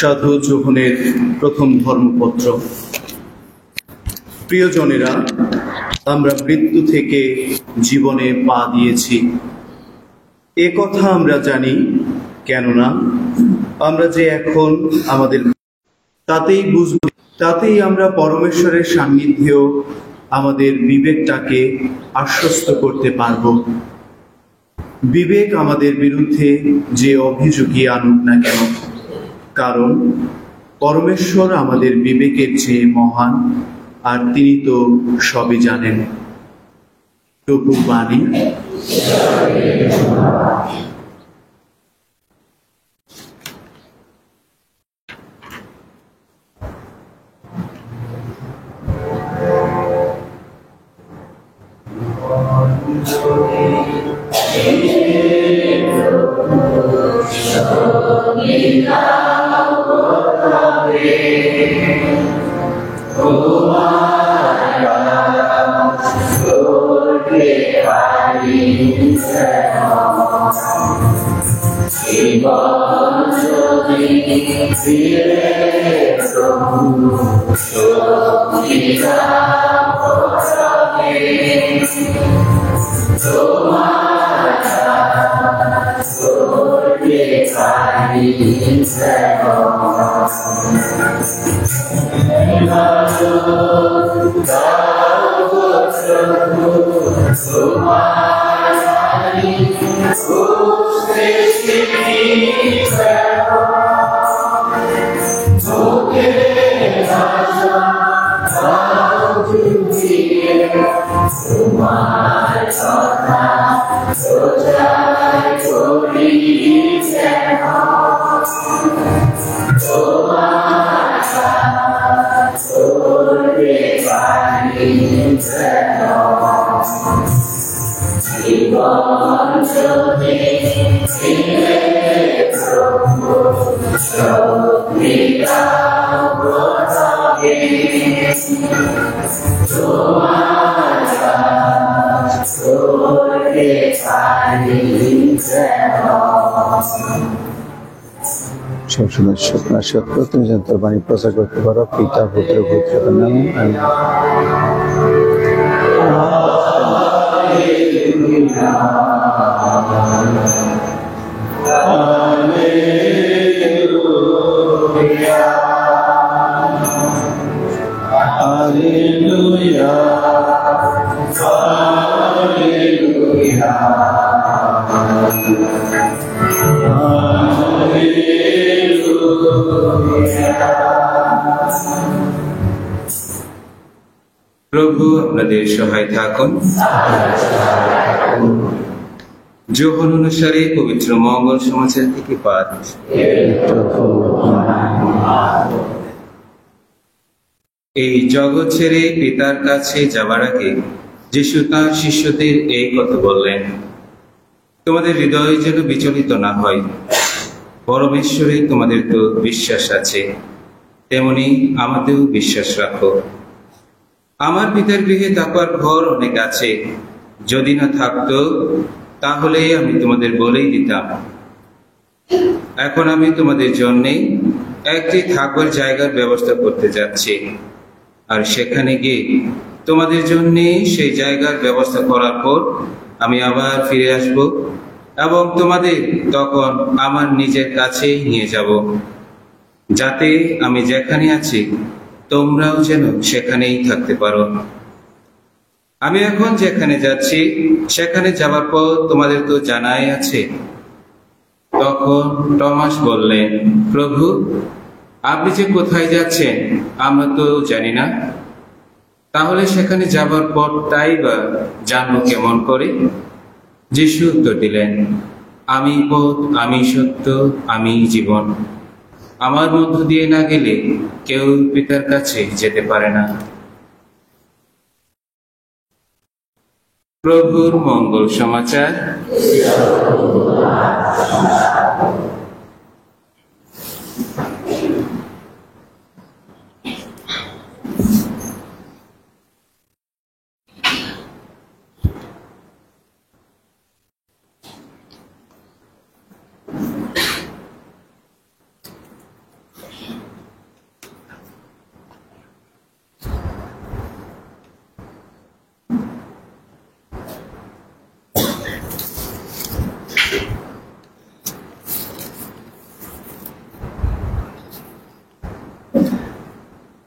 সাধু যোহনের প্রথম ধর্মপত্র। প্রিয়জনেরা, আমরা মৃত্যু থেকে জীবনে পা দিয়েছি, এ কথা আমরা জানি। কেননা আমরা যে এখন আমাদের তাতেই আমরা পরমেশ্বরের সান্নিধ্যেও আমাদের বিবেকটাকে আশ্বস্ত করতে পারব। বিবেক আমাদের বিরুদ্ধে যে অভিযোগই আনুক না কেন, কারণ পরমেশ্বর আমাদের বিবেকের চেয়ে মহান, আর তিনি তো সবই জানেন। প্রভু বাণী। সবসময় স্বপ্ন সত্য, তুমি যেন তোর বাণী প্রচার করতে পারো। পিতা, পুত্র, পবিত্র নামে আমিন। প্রভু আপনাদের সহায় থাকুন। যোহন অনুসারে পবিত্র মঙ্গল সমাচার থেকে পাঠ। এই জগৎ ছেড়ে পিতার কাছে যাবার আগে যিশু তাঁর শিষ্যদের এই কথা বললেন, তোমাদের হৃদয় যেন বিচলিত না হয়। পরমেশ্বরে তোমাদের তো বিশ্বাস আছে, তেমনি আমাদেরও বিশ্বাস রাখো। আমার পিতার গৃহে থাকার ঘর অনেক আছে, যদি না থাকতো তাহলে আমি তোমাদের বলেই দিতাম। এখন আমি তোমাদের জন্যে একটি থাকবার জায়গার ব্যবস্থা করতে যাচ্ছি, আর সেখানে গিয়ে তোমাদের জন্য সেই জায়গার ব্যবস্থা করার পর আমি আবার ফিরে আসব এবং তোমাদের তখন আমার নিজের কাছেই নিয়ে যাব, যাতে আমি যেখানে আছি তোমরাও যেন সেখানেই থাকতে পারো। আমি এখন যেখানে যাচ্ছি সেখানে যাবার পর তোমাদের তো জানাই আছে। তখন টমাস বললেন, প্রভু, আপনি যে কোথায় যাচ্ছেন আমরা তো জানি না, তাহলে সেখানে যাবার পর তাই বা জানবো কেমন করে? যিশু উত্তর দিলেন, আমি পথ, আমি সত্য, আমি জীবন। আমার মধ্য দিয়ে না গেলে কেউ পিতার কাছে যেতে পারে না। প্রভুর মঙ্গল সমাচার।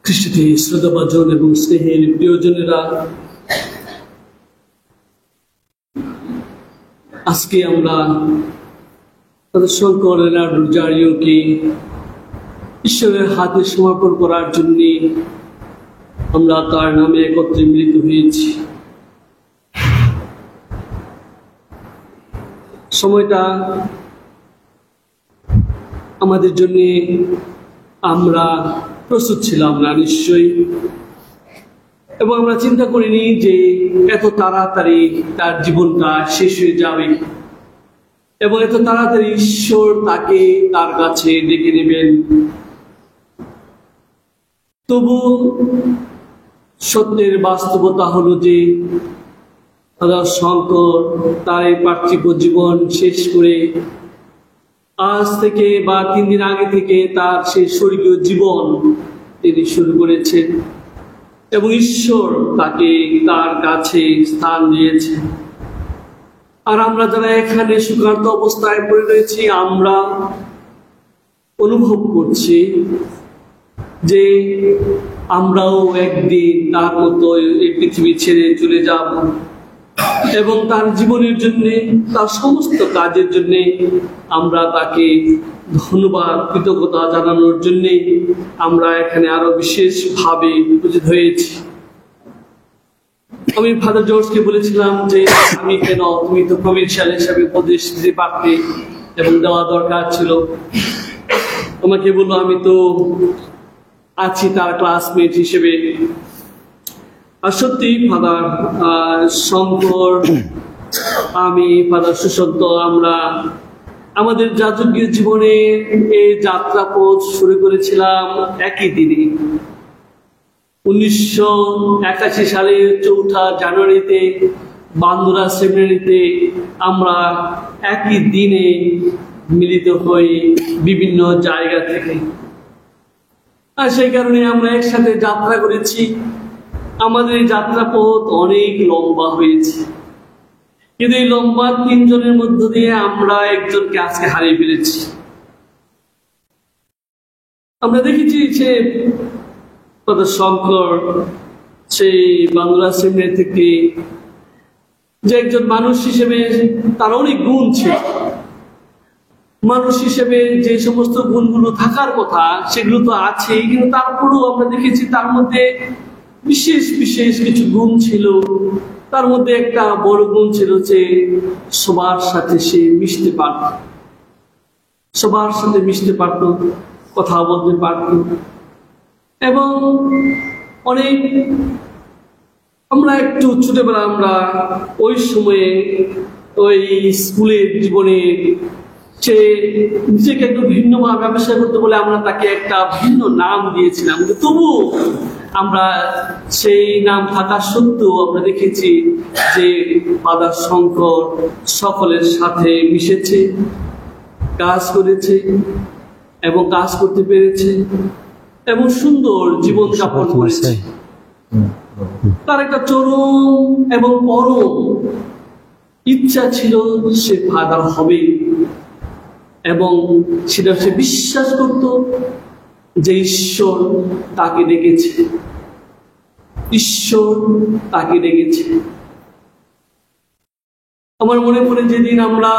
খ্রিস্টে শ্রদ্ধাভাজন এবং স্নেহের প্রিয়জনেরা, আজকে আমরা তাদের শঙ্কর রেনাডুজারিওকে ঈশ্বরের হাতে সমর্পণ করার জন্য আমরা তার নামে একত্রে মিলিত হয়েছি। সময়টা আমাদের জন্য আমরা প্রস্তুত ছিলাম না নিশ্চয়ই, এবং আমরা চিন্তা করিনি যে এত তাড়াতাড়ি তার জীবনটা শেষ হয়ে যাবে এবং এত তাড়াতাড়ি ঈশ্বর তাকে তার কাছে ডেকে নেবেন। তবু সত্যের বাস্তবতা হলো যে শঙ্কর তার এই পার্থিব জীবন শেষ করে আজ থেকে বা 3 দিন আগে থেকে তার সেই স্বর্গীয় জীবন তিনি শুরু করেছেন এবং ঈশ্বর তাকে তার কাছে স্থান দিয়েছে। আর আমরা যারা এখানে সুখার্ত অবস্থায় পড়ে রয়েছি, আমরা অনুভব করছি যে আমরাও একদিন তার মতো এই পৃথিবী ছেড়ে চলে যাব এবং তার জীবনের জন্য, তার সমস্ত কাজের জন্য আমরা তাকে ধন্যবাদ কৃতজ্ঞতা জানানোর জন্য আমরা এখানে আরো বিশেষভাবে উপস্থিত হয়েছি। আমি ফাদার জর্জকে বলেছিলাম যে আমি কেন, তুমি তো প্রভিন্সিয়াল হিসাবে উপদেশ দিতে পারতে এবং দেওয়া দরকার ছিল। আমাকে বললো আমি তো আছি তার ক্লাসমেট হিসেবে। আর সত্যি ফাদার শঙ্কর, আমি ফাদার সুশান্ত, আমরা আমাদের যাজকীয় জীবনে এই যাত্রাপথ শুরু করেছিলাম একই দিনে 1981 সালের 4 জানুয়ারিতে বান্দুরা সেমিনারিতে আমরা একই দিনে মিলিত হই বিভিন্ন জায়গা থেকে। আর সেই কারণে আমরা একসাথে যাত্রা করেছি। আমাদের এই যাত্রাপথ অনেক লম্বা হয়েছে, কিন্তু এই লম্বা 3 জনের মধ্য দিয়ে আমরা একজনকে আজকে হারিয়ে ফেলেছি। আমরা দেখেছি যে শঙ্কর সেই বাংলা সেমিনারি থেকে যে একজন মানুষ হিসেবে তার অনেক গুণ ছিল, মানুষ হিসেবে যে সমস্ত গুণগুলো থাকার কথা সেগুলো তো আছেই, কিন্তু তারপরেও আমরা দেখেছি তার মধ্যে বিশেষ বিশেষ কিছু গুণ ছিল। তার মধ্যে একটা বড় গুণ ছিল যে সবার সাথে সে মিশতে পারত, সবার সাথে মিশতে পারত, কথা বলতে পারত। এবং অনেক আমরা একটু ছোটবেলা আমরা ওই সময়ে ওই স্কুলের জীবনে সে নিজেকে একটু ভিন্নভাবে ব্যবসা করতে বলে আমরা তাকে একটা ভিন্ন নাম দিয়েছিলাম, কিন্তু তবু আমরা সেই নাম থাকা সত্ত্বেও আমরা দেখেছি যে ফাদার শঙ্কর সকলের সাথে মিশেছে, কাজ করেছে এবং কাজ করতে পেরেছে এবং সুন্দর জীবন যাপন করেছে। তার একটা চরম এবং পরম ইচ্ছা ছিল সে ফাদার হবে এবং সেটা সে বিশ্বাস করত যে ঈশ্বর তাকে ডেকেছে, ঈশ্বর তাকে ডেকেছে। আমার মনে পড়ে যেদিন আমরা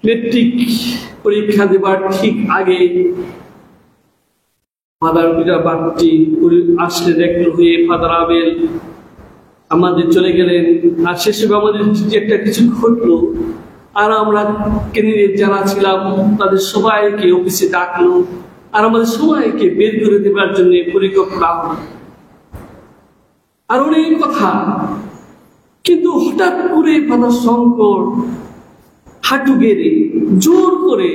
মেট্রিক পরীক্ষা দেবার ঠিক আগে ফাদার পিটার বার্টি আসলে দেখল হয়ে ফাদার আবেল আমাদের চলে গেলেন। আর সেসব আমাদের যে একটা কিছু ঘটলো, আর আমরা ক্যান্ডিডেট যারা ছিলাম তাদের সবাইকে অফিসে ডাকলো আর আমাদের সময়কে বের করে দেবার জন্য পরিকল্পনা হয়, আর অনেক কথা। কিন্তু হঠাৎ করে ফাদার শঙ্কর হাঁটু গেড়ে জোর করে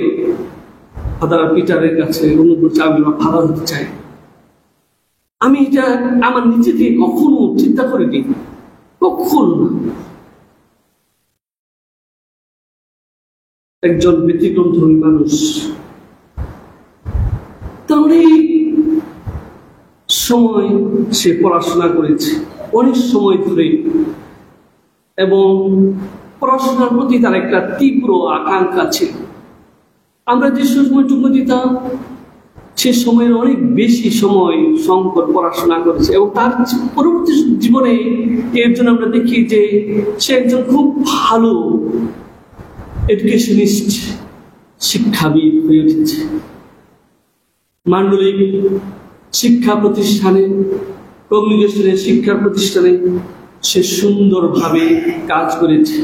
ফাদার পিটারের কাছে অনুরোধ করছে, আমি ফাদার হতে চাই। আমি এটা আমার নিজে থেকে কখনো চিন্তা করিনি, কখনো না। একজন ব্যতিক্রম ধর্মী মানুষ, তার অনেক সময় সে পড়াশোনা করেছে, অনেক সময় ধরে, এবং পড়াশোনার প্রতি তার একটা তীব্র আকাঙ্ক্ষা ছিল। আমরা যে সময়টুকু দিতাম সে সময়ের অনেক বেশি সময় শঙ্কর পড়াশোনা করেছে, এবং তার পরবর্তী জীবনে এর জন্য আমরা দেখি যে সে একজন খুব ভালো এডুকেশনিস্ট, শিক্ষাবিদ হয়ে উঠেছে। মান্ডলিক শিক্ষা প্রতিষ্ঠানে, কমিউনিকেশনের শিক্ষা প্রতিষ্ঠানে সে সুন্দরভাবে কাজ করেছে,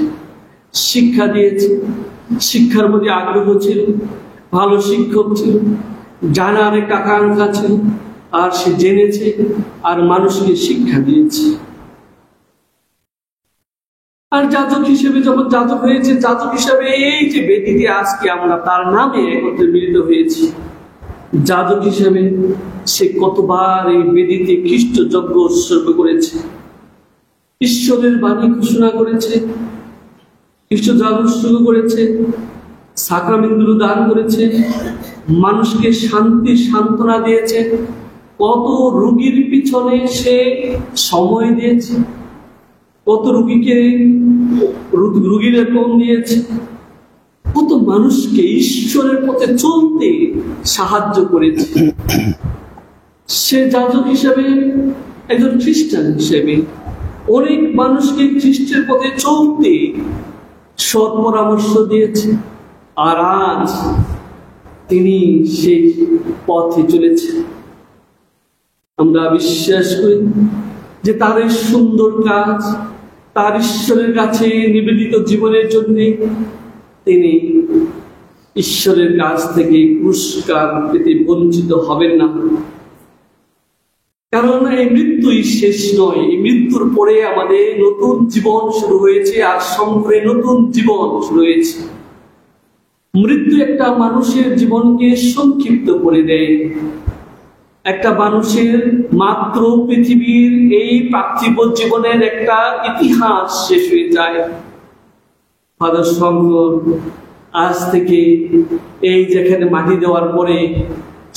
শিক্ষা দিয়েছে। শিক্ষার প্রতি আগ্রহ ছিল, ভালো শিক্ষক ছিল, জানার একটা আকাঙ্ক্ষা ছিল, আর সে জেনেছে আর মানুষকে শিক্ষা দিয়েছে। আর যাজক হিসেবে যখন যাজক হয়েছে, যাজক হিসেবে এই যে বেদিতে আজকে আমরা তার নামে একত্রে মিলিত হয়েছি, যাজক হিসেবে সে কতবার এই বেদিতে খ্রিস্ট যজ্ঞ উৎসর্গ করেছে, ঈশ্বরের বাণী ঘোষণা করেছে, খ্রিস্ট যজ্ঞ উৎসর্গ করেছে, সাক্রামেন্টগুলো দান করেছে, মানুষকে শান্তি সান্ত্বনা দিয়েছে, কত রোগীর পিছনে সে সময় দিয়েছে, কত রোগীকে রোগীর এরকম দিয়েছে, কত মানুষকে ঈশ্বরের পথে চলতে সাহায্য করেছে। সে যাজক হিসেবে, একজন খ্রিস্টান হিসেবে অনেক মানুষকে খ্রিস্টের পথে চলতে সৎ পরামর্শ দিয়েছে, আর আজ তিনি সেই পথে চলেছেন। আমরা বিশ্বাস করি যে তার এই সুন্দর কাজ, তার ঈশ্বরের কাছে নিবেদিত জীবনের জন্য তিনি ঈশ্বরের কাছ থেকে পুরস্কার পেতে বঞ্চিত হবেন না। কারণ এই মৃত্যুই শেষ নয়, এই মৃত্যুর পরে আমাদের নতুন জীবন শুরু হয়েছে, আর সম্পূর্ণ নতুন জীবন শুরু হয়েছে। মৃত্যু একটা মানুষের জীবনকে সংক্ষিপ্ত করে দেয়, একটা মানুষের মাত্র পৃথিবীর এই পার্থিব জীবনের একটা ইতিহাস শেষ হয়ে যায়। ফাদার শঙ্কর আজ থেকে এই যেখানে মাটি দেওয়ার পরে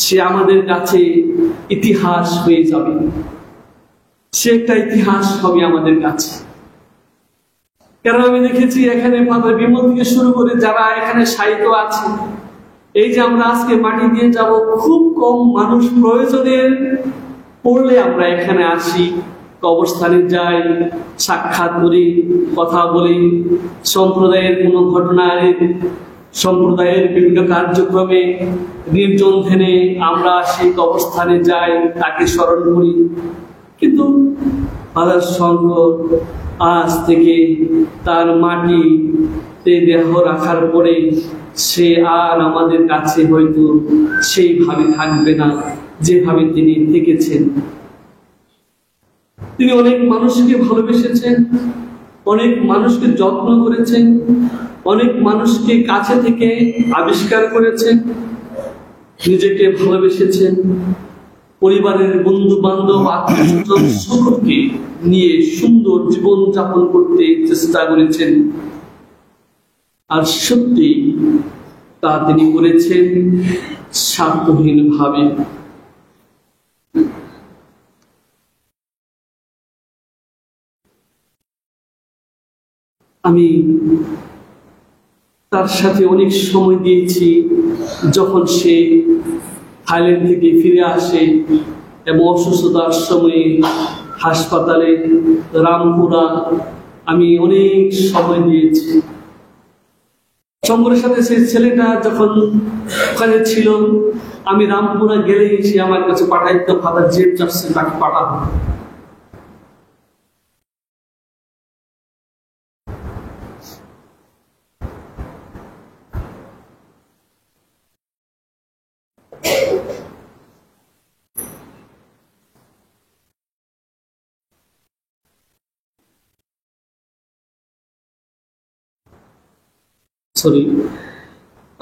সে আমাদের কাছে ইতিহাস হয়ে যাবে, সে একটা ইতিহাস হবে আমাদের কাছে। কারণ আমি দেখেছি এখানে ফাদার বিমল থেকে শুরু করে যারা এখানে সাহিত্য আছে, এই যে আমরা আজকে মাটি দিয়ে যাব, খুব কম মানুষ প্রয়োজনের পড়লে আমরা এখানে আসি, কবরস্থানে যাই, সাক্ষাৎ করি, কথা বলি, সম্প্রদায়ের কোনো ঘটনায়, সম্প্রদায়ের বিভিন্ন কার্যক্রমে, নির্জন ধ্যানে আমরা সেই কবরস্থানে যাই, তাকে স্মরণ করি। কিন্তু ফাদার শঙ্কর আজ থেকে তার মাটিতে দেহ রাখার পরে সে আর আমাদের কাছে হয়তো সেইভাবে থাকবে না যেভাবে তিনি থেকেছেন। তিনি অনেক মানুষকে ভালোবেসেছেন, অনেক মানুষকে যত্ন করেছেন, অনেক মানুষকে কাছে থেকে আবিষ্কার করেছেন, নিজেকে ভালোবেসেছেন, পরিবারের বন্ধু বান্ধব আত্মীয়স্বজন সকলকে নিয়ে সুন্দর জীবন যাপন করতে চেষ্টা করেছেন। আর সত্যি তা তিনি করেছেন স্বার্থহীন ভাবে। আমি তার সাথে অনেক সময় দিয়েছি, যখন সে থাইল্যান্ড থেকে ফিরে আসে এবং অসুস্থতার সময়ে হাসপাতালে রামপুরা আমি অনেক সময় দিয়েছি। শঙ্করের সাথে সেই ছেলেটা যখন ওখানে ছিল, আমি রামপুরা গেলেই সে আমার কাছে পাঠাইতো, ফাদার জেব চার্চে তাকে পাঠাতো।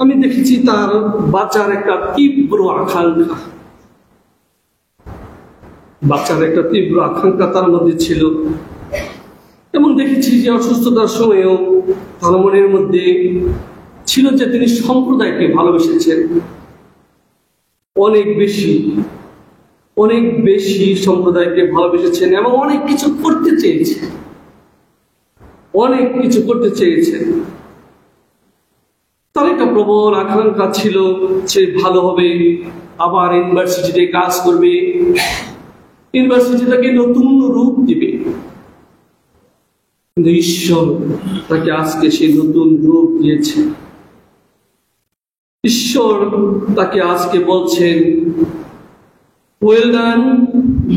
আমি দেখেছি তার বাচ্চার একটা তীব্র আকাঙ্ক্ষা তার মধ্যে ছিল, এবং দেখেছি যে অসুস্থতার সময়ও তার মনের মধ্যে ছিল যে তিনি সম্প্রদায়কে ভালোবেসেছেন অনেক বেশি সম্প্রদায়কে ভালোবেসেছেন এবং অনেক কিছু করতে চেয়েছেন। তার একটা প্রবল আকাঙ্ক্ষা ছিল সে ভালো হবে, আবার ইউনিভার্সিটিতে কাজ করবে, ইউনিভার্সিটিটাকে নতুন রূপ দিবে। কিন্তু ঈশ্বর তাকে আজকে সেই নতুন রূপ দিয়েছে। ঈশ্বর তাকে আজকে বলছেন, well done,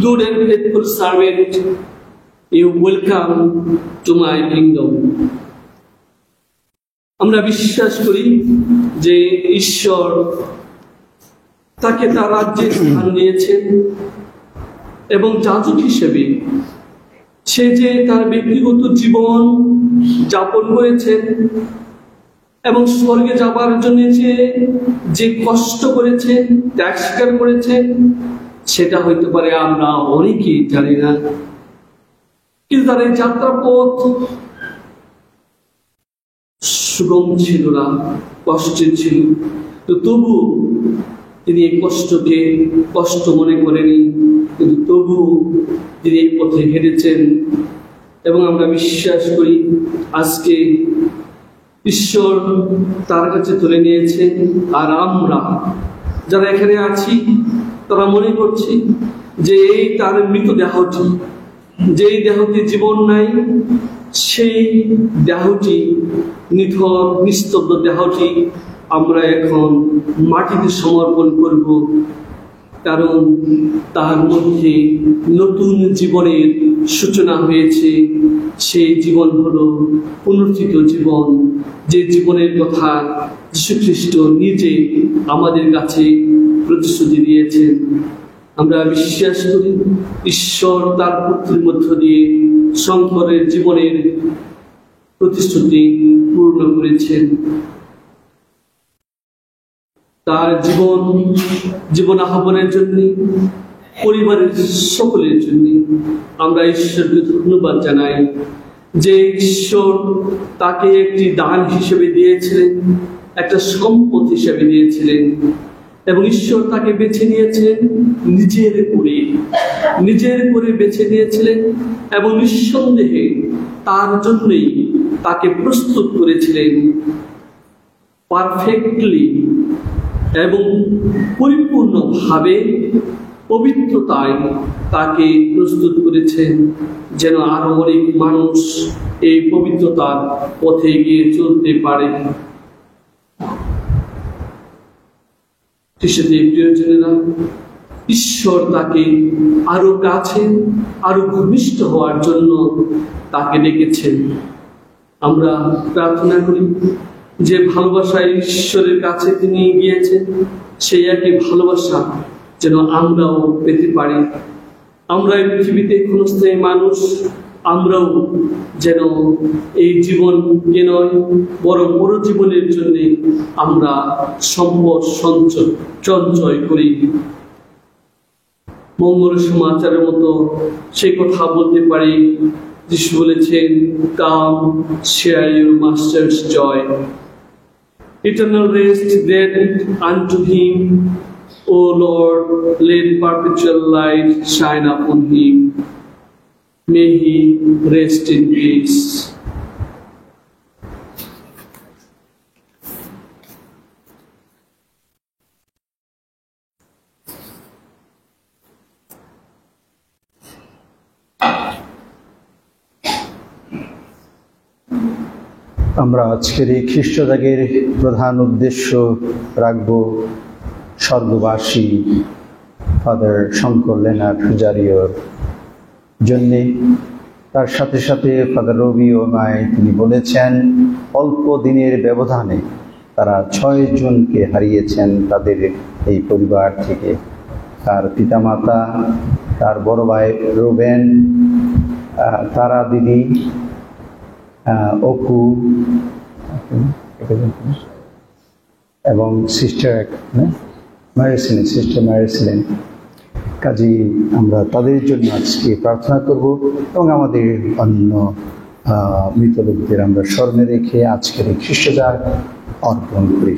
good and faithful servant, you welcome to my kingdom. আমরা বিশ্বাস করি যে ঈশ্বর তাকে তার রাজ্যে স্থান দিয়েছেন, এবং যাজক হিসেবে সে যে তার ব্যক্তিগত জীবন যাপন করেছেন এবং স্বর্গে যাবার জন্য যে কষ্ট করেছেন, ত্যাগ স্বীকার করেছেন, সেটা হইতে পারে আমরা অনেকেই জানি না। কিন্তু তার এই যাত্রা পথ সুগম ছিল না, কষ্টের ছিল। তো তবু তিনি এই কষ্টকে কষ্ট মনে করেনি, কিন্তু তবু তিনি এই পথে হেঁটেছেন। এবং আমরা বিশ্বাস করি আজকে ঈশ্বর তার কাছে তুলে নিয়েছেন। আর আমরা যারা এখানে আছি তারা মনে করছি যে এই তার মৃত দেহটি, যেই দেহতে জীবন নাই, সেই দেহটি, নিথর নিস্তব্ধ দেহটি আমরা এখন মাটিতে সমর্পণ করব, কারণ তার মধ্যে নতুন জীবনের সূচনা হয়েছে। সেই জীবন হলো পুনরুত্থিত জীবন, যে জীবনের কথা যীশু খ্রিস্ট নিজে আমাদের কাছে প্রতিশ্রুতি দিয়েছেন। আমরা বিশ্বাস করি ঈশ্বর তার পুত্রের মধ্য দিয়ে শঙ্করের জীবনের প্রতিশ্রুতি পূর্ণ করেছেন। তার জীবন আহ্বানের জন্য, পরিবারের সকলের জন্য আমরা ঈশ্বরকে ধন্যবাদ জানাই যে ঈশ্বর তাকে একটি দান হিসেবে দিয়েছিলেন, একটা সম্পদ হিসেবে দিয়েছিলেন, এবং ঈশ্বর তাকে বেছে নিয়েছিলেন নিজের করে বেছে নিয়েছিলেন, এবং নিঃসন্দেহে তার জন্যই তাকে প্রস্তুত করেছিলেন পারফেক্টলি এবং পরিপূর্ণভাবে পবিত্রতায় তাকে প্রস্তুত করেছেন, যেন আরো অনেক মানুষ এই পবিত্রতার পথে গিয়ে চলতে পারে। প্রিয়জনেরা, ঈশ্বর তাকে আরো কাছে, আরো ঘনিষ্ঠ হওয়ার জন্য তাকে ডেকেছেন। আমরা প্রার্থনা করি যে ভালোবাসা ঈশ্বরের কাছে তিনি গিয়েছেন, সেই একই ভালোবাসা যেন আমরাও পেতে পারি। আমরা এই পৃথিবীতে ক্ষণস্থায়ী মানুষ, আমরাও যেন এই জীবনকে নয় বড় বড় জীবনের জন্য আমরা সম্পদ সঞ্চয় করি। মঙ্গল সমাচারের মতো সেই কথা বলতে পারি, যিশু বলেছেন, কাম share your master's joy. Eternal rest grant unto him, O Lord, let perpetual light shine upon him. May he rest in peace. আমরা আজকের এই খ্রিস্টত্যাগের প্রধান উদ্দেশ্য রাখব স্বর্গবাসী ফাদার শঙ্কর লেনার্ড হুজারিওর জন্যে। তার সাথে সাথে ফাদার রবি ও মায় তিনি বলেছেন অল্প দিনের ব্যবধানে তারা 6 জনকে হারিয়েছেন তাদের এই পরিবার থেকে। তার পিতামাতা, তার বড় ভাই রুবেন, তারা দিদি, অপু, এবং সিস্টার ম্যারিসিলেন। কাজী আমরা তাদের জন্য আজকে প্রার্থনা করব এবং আমাদের অন্য মৃত লোকদের আমরা স্মরণে রেখে আজকের এই খ্রিস্টজাগ অর্পণ করি।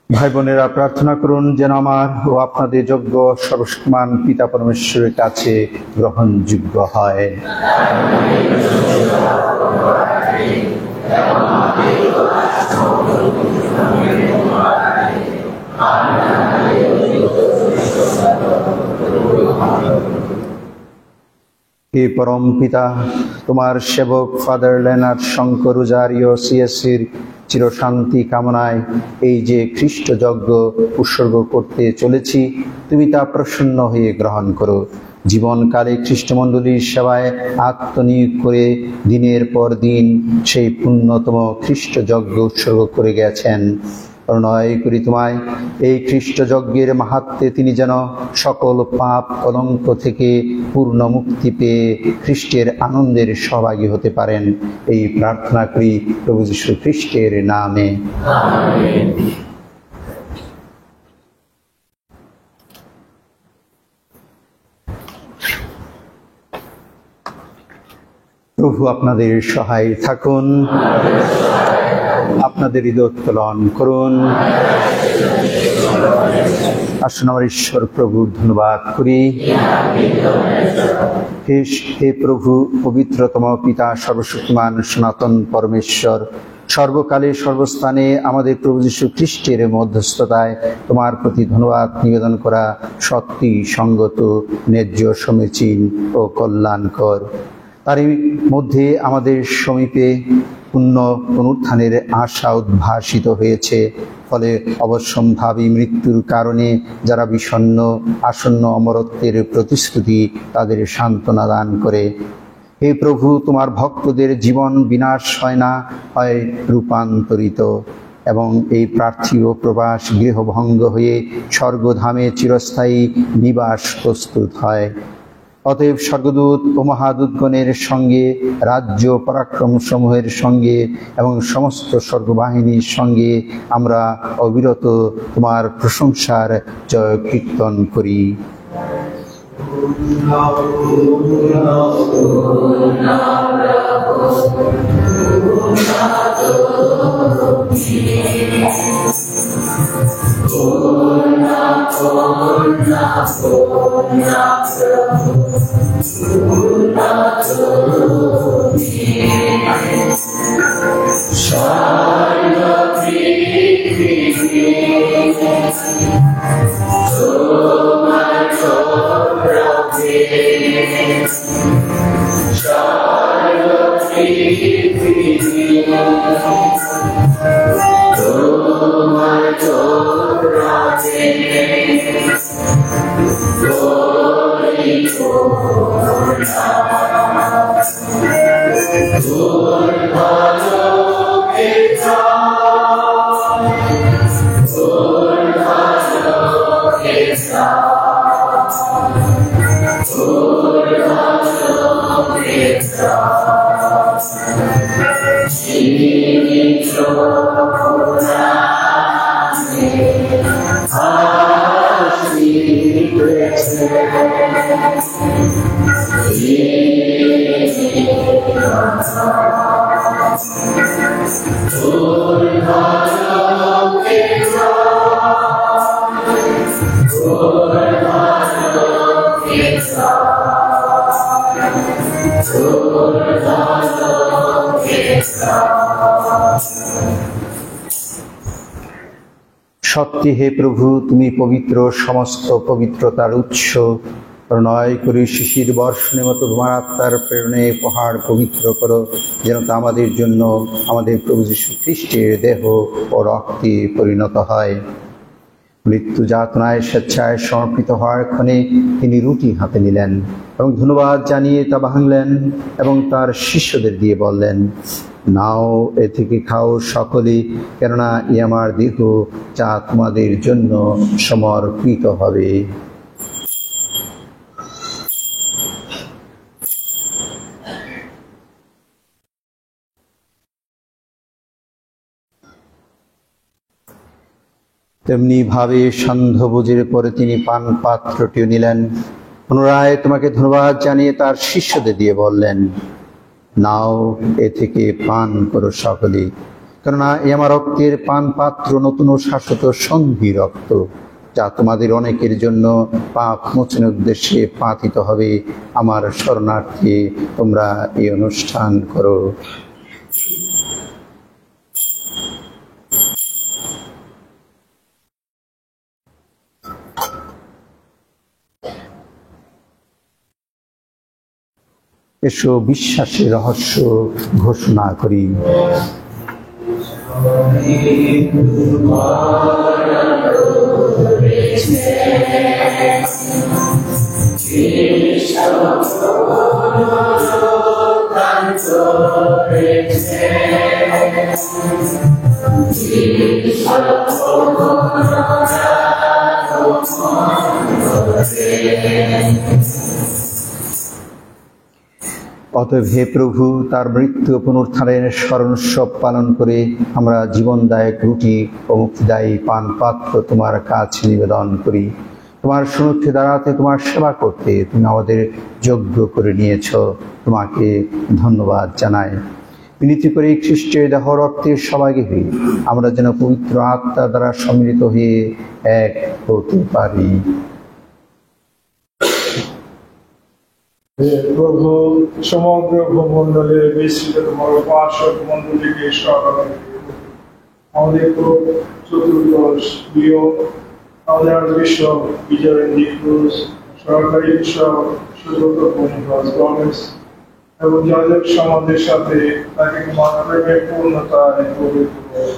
ভাই বোনেরা, প্রার্থনা করুন যেন আমার ও আপনাদের যোগ্য সর্বশক্তিমান পিতা পরমেশ্বরের কাছে গ্রহণযোগ্য হয়। হে পরম পিতা, তোমার সেবক ফাদার লেনার্ড শঙ্কর রোজারিও সিএসসির চিরশান্তি কামনায় এই যে খ্রিস্ট যজ্ঞ উৎসর্গ করতে চলেছি, তুমি তা প্রসন্ন হয়ে গ্রহণ করো। জীবনকালে খ্রিস্টমণ্ডলীর সেবায় আত্মনিয়োগ করে দিনের পর দিন সেই পুণ্যতম খ্রিস্ট যজ্ঞ উৎসর্গ করে গেছেন। প্রণয় করি তোমায় এই খ্রিস্ট যজ্ঞের মাহাত্ম্যে তিনি যেন সকল পাপ কলঙ্ক থেকে পূর্ণ মুক্তি পেয়ে খ্রিস্টের আনন্দের সহভাগী হতে পারেন। এই প্রার্থনা করি প্রভু যীশু খ্রিস্টের নামে। আমেন। প্রভু আপনাদের সহায় থাকুন, আপনাদের হৃদয় উত্তোলন করুন। আসুন আমার ঈশ্বর প্রভুর ধন্যবাদ করি। হে প্রভু, পবিত্রতম পিতা, সর্বশক্তিমান সনাতন পরমেশ্বর, সর্বকালে সর্বস্থানে আমাদের প্রভু যীশু খ্রিস্টের মধ্যস্থতায় তোমার প্রতি ধন্যবাদ নিবেদন করা সত্যি, সঙ্গত, ন্যায্য, সমীচীন ও কল্যাণকর। তারই মধ্যে আমাদের সমীপে পুনরুত্থানের আশা উদ্ভাসিত হয়েছে। ফলে অবশ্যম্ভাবী মৃত্যুর কারণে যারা বিষণ্ণ, আসন্ন অমরত্বের প্রতিশ্রুতি তাদের সান্ত্বনা দান করে। হে প্রভু, তোমার ভক্তদের জীবন বিনাশ হয় না, হয় রূপান্তরিত, এবং এই পার্থিব প্রবাস গৃহভঙ্গ হয়ে স্বর্গধামে চিরস্থায়ী নিবাস প্রস্তুত হয়। অতএব স্বর্গদূত ও মহাদূতগণের সঙ্গে, রাজ্য পরাক্রম সমূহের সঙ্গে এবং সমস্ত স্বর্গবাহিনীর সঙ্গে আমরা অবিরত তোমার প্রশংসার জয় কীর্তন করি। সত্যি হে প্রভু, তুমি পবিত্র, সমস্ত পবিত্রতার উৎস। প্রণয় করি শিশির বর্ষণের মতো তোমার আত্মার প্রেরণে পাহাড় পবিত্র করো, যেন তা আমাদের জন্য আমাদের প্রভু যীশু খ্রিস্টের দেহ ও রক্তে পরিণত হয়। মৃত্যু যাতনায় স্বেচ্ছায় সমর্পিত হওয়ার ক্ষণে তিনি রুটি হাতে নিলেন এবং ধন্যবাদ জানিয়ে তা ভাঙলেন এবং তার শিষ্যদের দিয়ে বললেন, নাও, এ থেকে খাও সকলে, কেননা ই আমার দেহ, যা তোমাদের জন্য সমর্পিত হবে। তেমনি ভাবে সান্ধ্যভোজের পরে তিনি পান পাত্রটিও নিলেন, পুনরায় তোমাকে ধন্যবাদ জানিয়ে তার শিষ্যদের দিয়ে বললেন, নাও, এ থেকে পান করো সকলে, কেননা এ আমার রক্তের পান পাত্র, নতুন ও শাশ্বত সন্ধি রক্ত, যা তোমাদের অনেকের জন্য পাপ মোচনের উদ্দেশ্যে পাতিত হবে। আমার শরণার্থে তোমরা এই অনুষ্ঠান করো। এসো বিশ্বাসের রহস্য ঘোষণা করি। অতএব হে প্রভু, তার মৃত্যু ও পুনরুত্থানের স্মরণোৎসব পালন করে আমরা জীবনদায়ক রুটি ও মুক্তিদায়ী পান পাত্র তোমার কাছে নিবেদন করি। তোমার সুরক্ষে দাঁড়াতে, তোমার সেবা করতে তুমি আমাদের যোগ্য করে নিয়েছ, তোমাকে ধন্যবাদ জানাই। বিনীতি করে খ্রিস্টের দেহ রক্তের সবাইকে হয়ে আমরা যেন পবিত্র আত্মা দ্বারা সম্মিলিত হয়ে এক হতে পারি। প্রভু, সমগ্র ভূমণ্ডলে বিস্তৃত তোমার উপাসক মণ্ডলীকে স্মরণ আমাদের চতুর্দশ প্রিয়, আমাদের বিশ্বপ বিজয় নিক্রুজ, সরকারি বিশ্বপ সুব্রত গণেশ, এবং যাজক সমাজের সাথে তাকে তোমার প্রেমের পূর্ণতায় পবিত্র করো।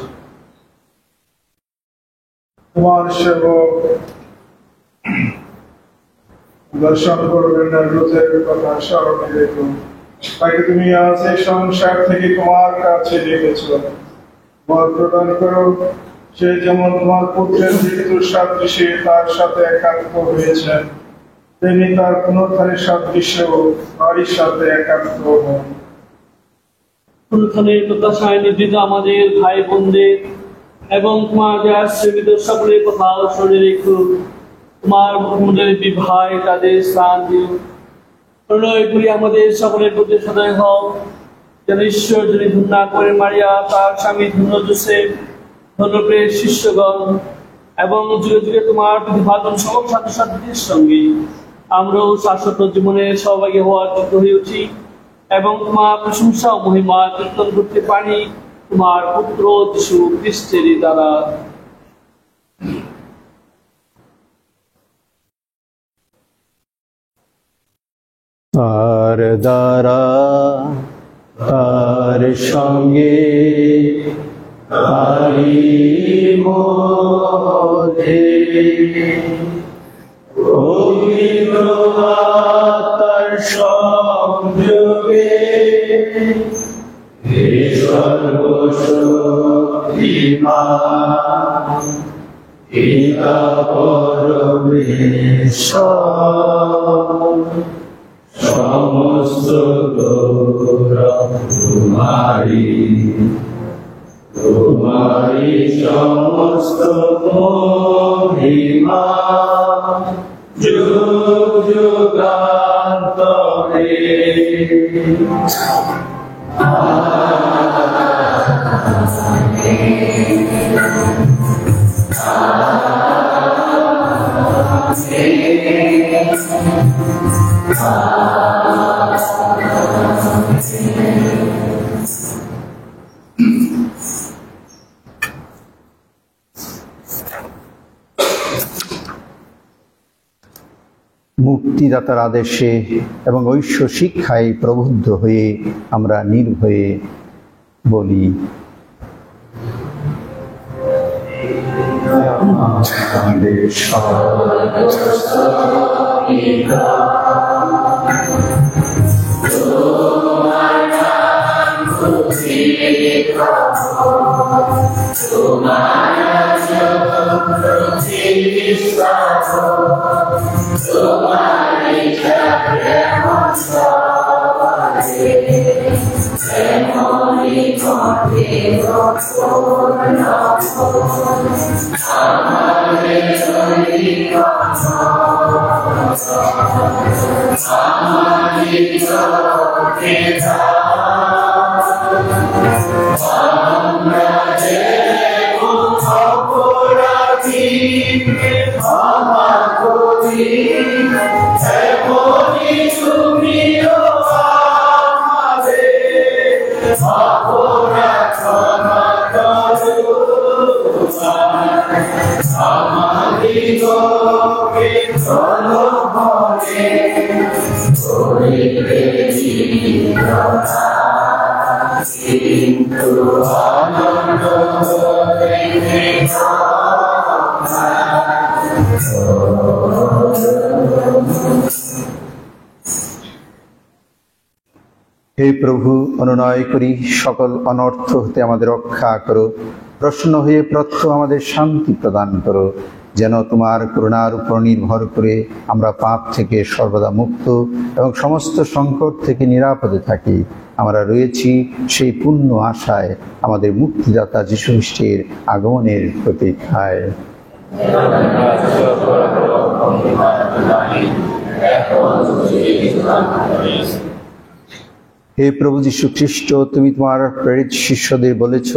তোমার সেবক দর্শন করবেন না রোধের কথা স্মরণে রেখো, তাকে তুমি আজ এই সংসার থেকে তোমার কাছে রেখেছ। বর প্রদান করো, সে যেমন তোমার পুত্রের মৃত্যুর সাদৃশ্যে তার সাথে একাত্ম হয়েছেন, তেমনি তার পুনরুত্থানের সাদৃশ্য নারীর সাথে একাত্ম হন। পুনরুত্থানের প্রত্যাশায় নির্দিত আমাদের ভাই বোনদের এবং তোমার যে আশ্রমিত সকলের কথা স্মরণে রেখো। তোমার মুখমণ্ডলের বিভাগ তাদের স্থান দিও। প্রণয় করি আমাদের সকলের প্রতি সদয় হও, যেন ঈশ্বর যদি ধন্যা করে মারিয়া, তার স্বামী ধন্য যোসেফ, ধন্যপ্রের শিষ্যগণ এবং যুগে যুগে তোমার প্রতিভাজন সব ছাত্রছাত্রীদের সঙ্গে আমরাও শাশ্বত জীবনের সহভাগী হওয়ার যোগ্য হয়ে উঠি এবং তোমার প্রশংসা ও মহিমা কীর্তন করতে পারি তোমার পুত্র যিশু খ্রিস্টের দ্বারা। তার দ্বারা তার সঙ্গে তারি মধ্যে পবিত্র আত্মার সংযোগে সর্বশক্তিমান পিতা পরমেশ্বর সমস্ত গৌরব তোমারি, তোমারি সমস্ত মহিমা যুগ যুগান্তরে। মুক্তিদাতার আদেশে এবং ঐশ্ব শিক্ষায় প্রবুদ্ধ হয়ে আমরা নির্ভয়ে বলি, হে প্রভু, অনুনয় করি সকল অনর্থ হতে আমাদের রক্ষা করো। প্রসন্ন হয়ে প্রত্যহ আমাদের শান্তি প্রদান করো, যেন তোমার করুণার উপর নির্ভর করে আমরা পাপ থেকে সর্বদা মুক্ত এবং সমস্ত সংকট থেকে নিরাপদে থাকি। আমরা রয়েছি সেই পূর্ণ আশায়, আমাদের মুক্তিদাতা যীশু খ্রিস্টের আগমনের প্রতীক্ষায়। হে প্রভু যীশু খ্রিস্ট, তুমি তোমার প্রেরিত শিষ্যদের বলেছ,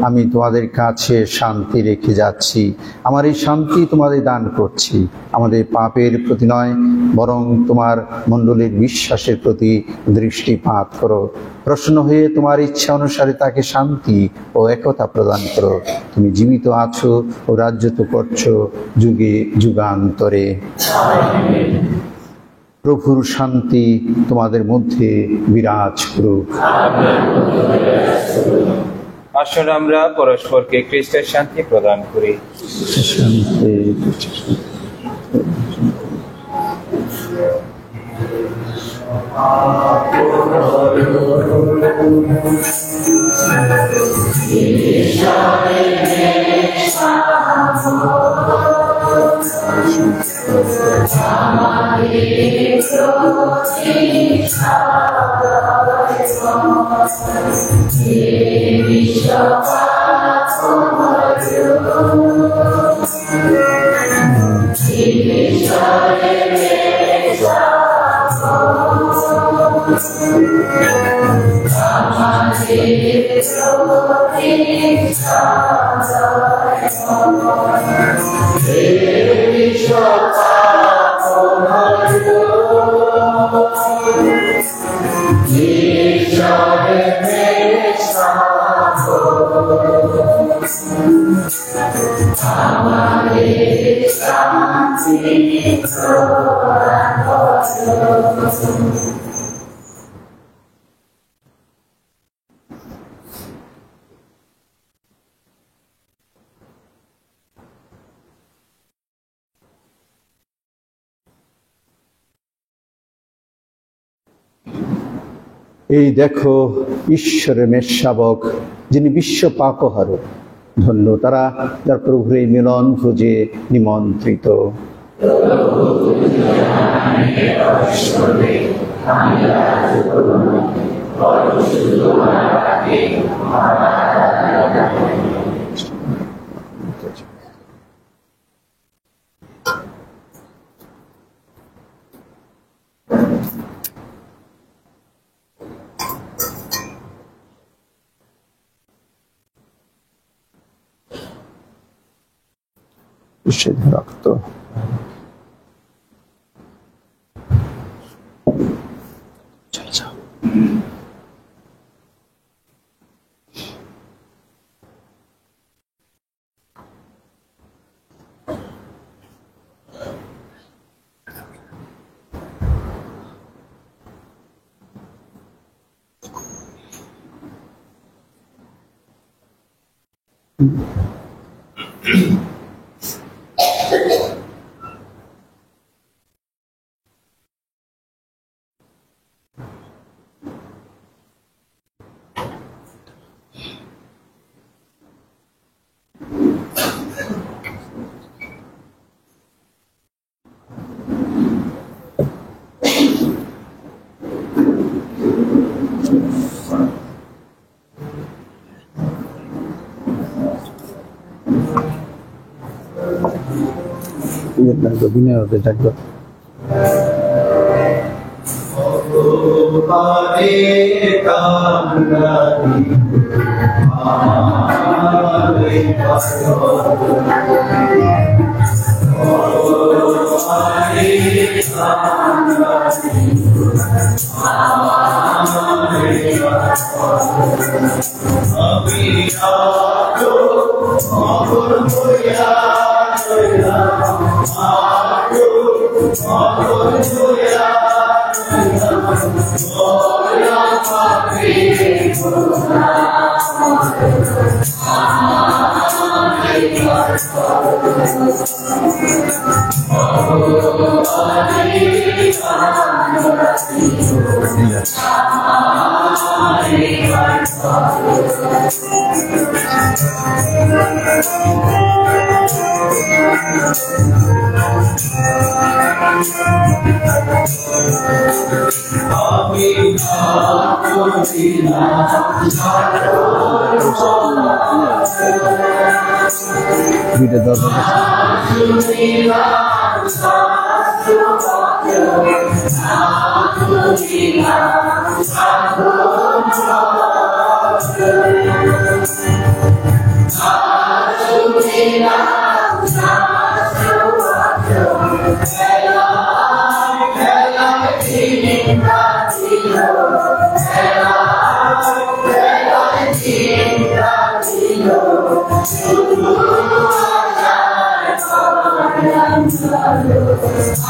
আমি তোমাদের কাছে শান্তি রেখে যাচ্ছি, আমার এই শান্তি তোমাদের দান করছি। আমাদের পাপের প্রতি নয়, বরং তোমার মণ্ডলীর বিশ্বাসের প্রতি দৃষ্টিপাত করো। প্রসন্ন হয়ে তোমার ইচ্ছা অনুসারে তাকে শান্তি ও একতা প্রদান করো। তুমি জীবিত আছো ও রাজ্যত্ব করছো যুগে যুগান্তরে। প্রভুর শান্তি তোমাদের মধ্যে বিরাজ করুক। আসুন আমরা পরস্পরকে খ্রিস্টের শান্তি প্রদান করি। শান্তি এই দেখো ঈশ্বরের মেষশাবক, যিনি বিশ্ব পাপহারক। ধন্য তারা যার প্রভুর এই মিলন ভোজে নিমন্ত্রিত। বিশুদ্ধ রক্ত বিনয় ডাকবো।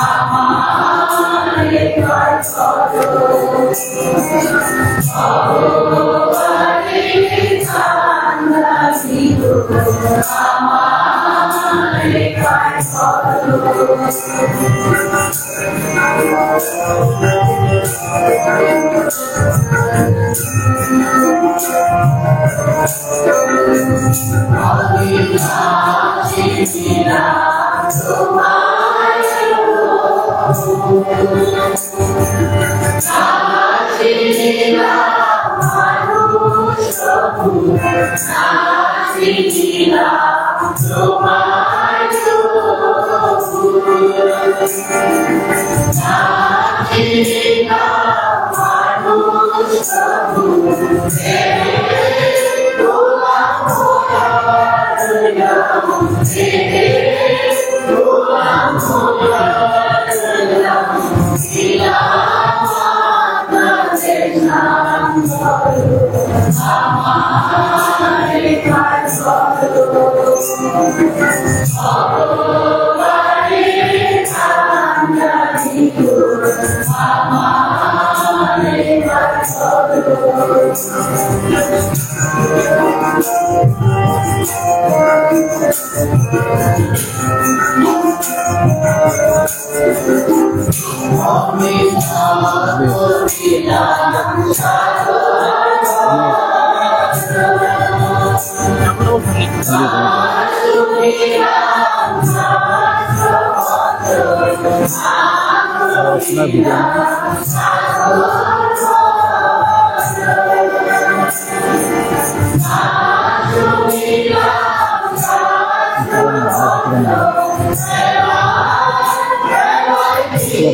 Amen.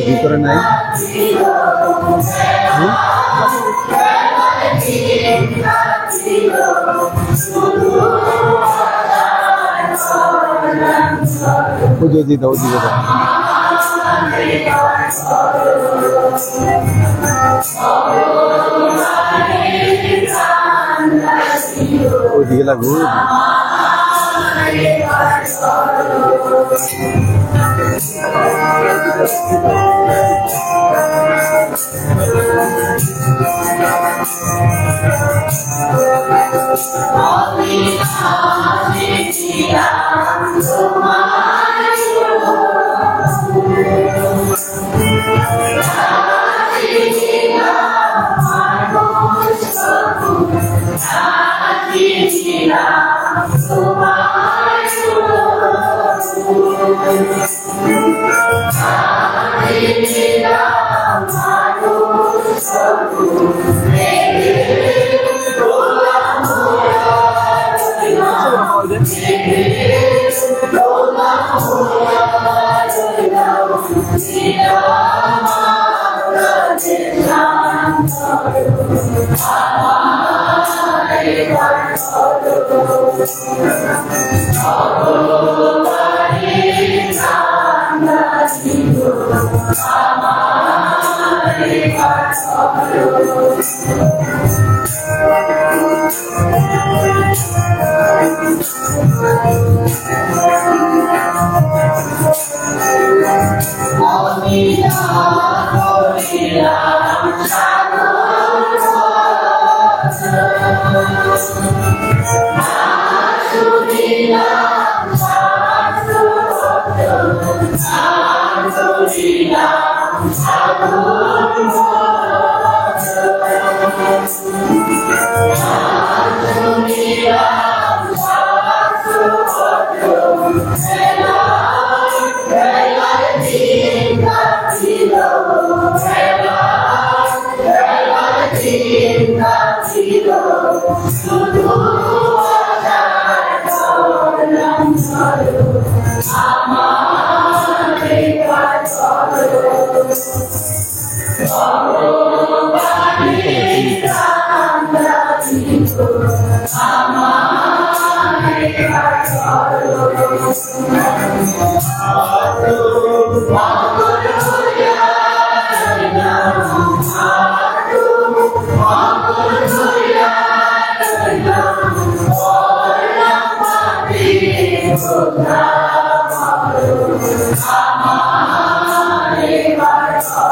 ভিতরে নাই দিদি দাও দিদি দাও ওইদিকে লাগবো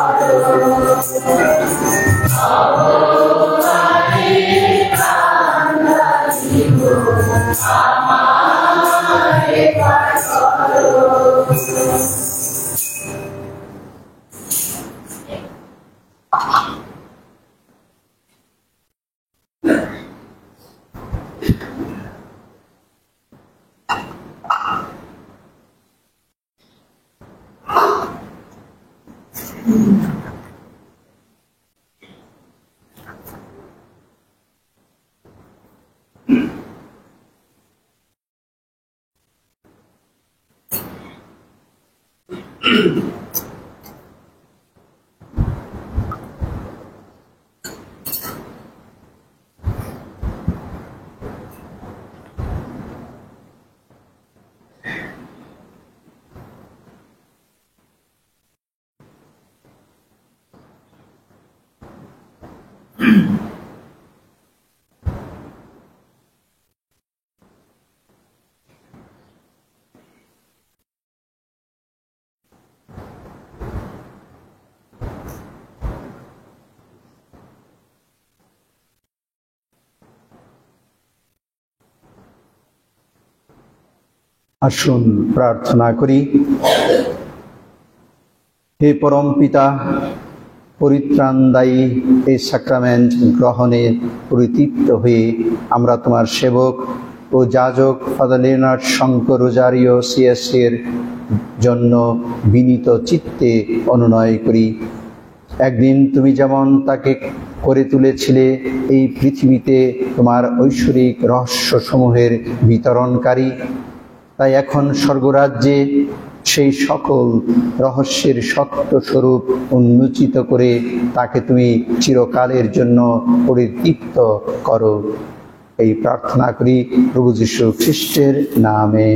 Amare আসুন প্রার্থনা করি। হে পরম পিতা, পরিত্রাণদায়ী এই সাক্রামেন্ট গ্রহণে পরিতৃপ্ত হয়ে আমরা তোমার সেবক ও যাজক ফাদার লিওনার্ড শঙ্কর রোজারিও সিএসের জন্য বিনীত চিত্তে অনুনয় করি। একদিন তুমি যেমন তাকে করে তুলেছিলে এই পৃথিবীতে তোমার ঐশ্বরিক রহস্যসমূহের বিতরণকারী, তাই এখন স্বর্গরাজ্যে সেই সকল রহস্যের সত্য স্বরূপ উন্মোচিত করে তাকে তুমি চিরকালের জন্য পরিতৃপ্ত করো। এই প্রার্থনা করি প্রভু যীশু খ্রিস্টের নামে।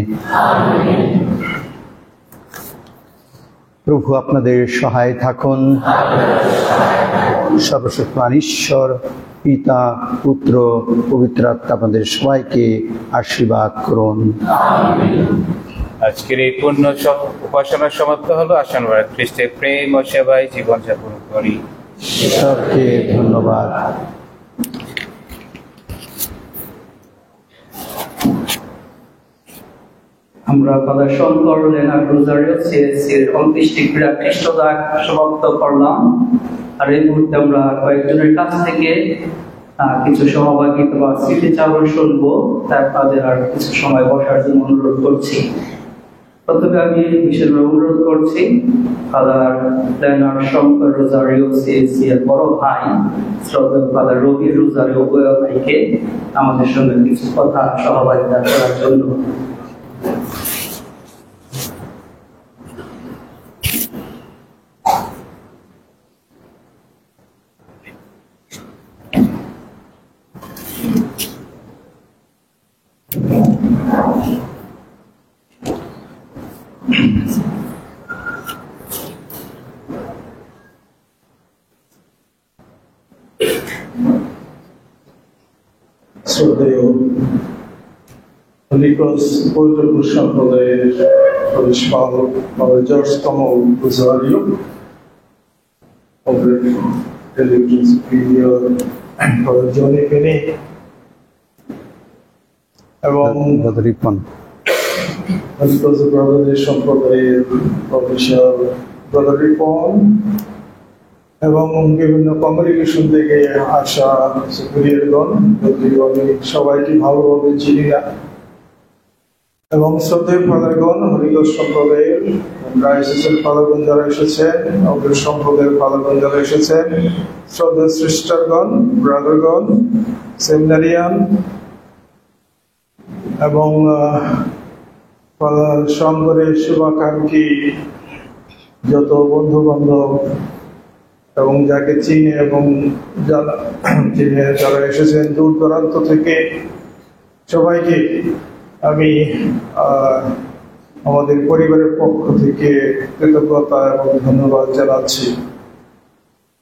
প্রভু আপনাদের সহায় থাকুন। সর্বশক্তিমান ঈশ্বর পিতা, পুত্র, পবিত্র আত্মা আপনাদের সবাইকে আশীর্বাদ করুন। আজকের এই পূর্ণ উপাসনা সমাপ্ত হলো। আসন খ্রিস্টের প্রেম ও সেবায় জীবনযাপন করি। ঈশ্বরকে ধন্যবাদ। আমরা ফাদার শঙ্কর লেনার্ড রোজারিও সিএসসির অন্ত্যেষ্টি ক্রীড়া খ্রিস্টদাগ সমাপ্ত করলাম। আর এই মুহূর্তে আমরা কয়েকজনের কাছ থেকে কিছু সহভাগিতা বা স্মৃতিচারণ শুনবো। তাদের আর কিছু সময় বসার জন্য অনুরোধ করছি। প্রথমে আমি বিশেষভাবে অনুরোধ করছি Father Leonard Shankar Rozario CSC এর বড় ভাই শ্রদ্ধেয় ফাদার রবি রোজারিও ভাইকে আমাদের সঙ্গে কিছু কথা সহভাগিতা করার জন্য। শ্রদ্ধেয় নিকোস পবিত্র সম্প্রদায়ের পরিষ্কারক ফাদার জর্জ তমো রোজারিও, ফাদার টেলিভিশন সুপিরিয়র ফাদার জনি পেনি এবং নিকোস ব্রাদারদের সম্প্রদায়ের প্রফেসর ব্রাদার রিপন এবং বিভিন্ন কমিউনিকেশন থেকে আসা সুপিরিয়রগণ, যদিও আমি সবাইকে ভালোভাবে চিনি না, এবং শ্রদ্ধেয় ফাদারগণ, হরিদাস সম্প্রদায়ের ডায়োসিসের ফাদারগণ যারা এসেছেন, আমাদের সম্প্রদায়ের ফাদারগণ যারা এসেছেন, শ্রদ্ধেয় সিস্টারগণ, ব্রাদারগণ, সেমিনারিয়ান এবং ফাদার শঙ্করের শুভাকাঙ্ক্ষী যত বন্ধু বান্ধব এবং যাকে চিনে এবং চিনে যারা এসেছেন দূর দূরান্ত থেকে, সবাইকে আমি আমাদের পরিবারের পক্ষ থেকে কৃতজ্ঞতা এবং ধন্যবাদ জানাচ্ছি।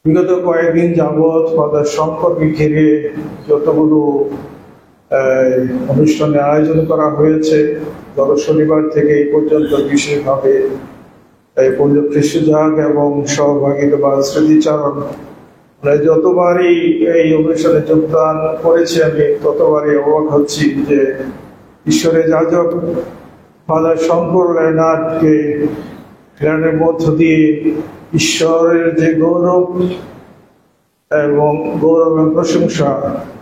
বিগত কয়েকদিন যাবৎ ফাদার শঙ্করকে ঘিরে যতগুলো অনুষ্ঠানে আয়োজন করা হয়েছে, গত শনিবার থেকে এই পর্যন্ত বিশেষভাবে এই পূর্ণ খ্রিস্টজাগ এবং সহভাগিতা বা স্মৃতিচারণ যতবারই এই অনুষ্ঠানে যোগদান করেছি আমি ততবারই অবাক হচ্ছি যে ঈশ্বরের যাজক ফাদার শঙ্কর লেনার্ডকে জ্ঞানের মধ্য দিয়ে ঈশ্বরের যে গৌরব এবং প্রশংসা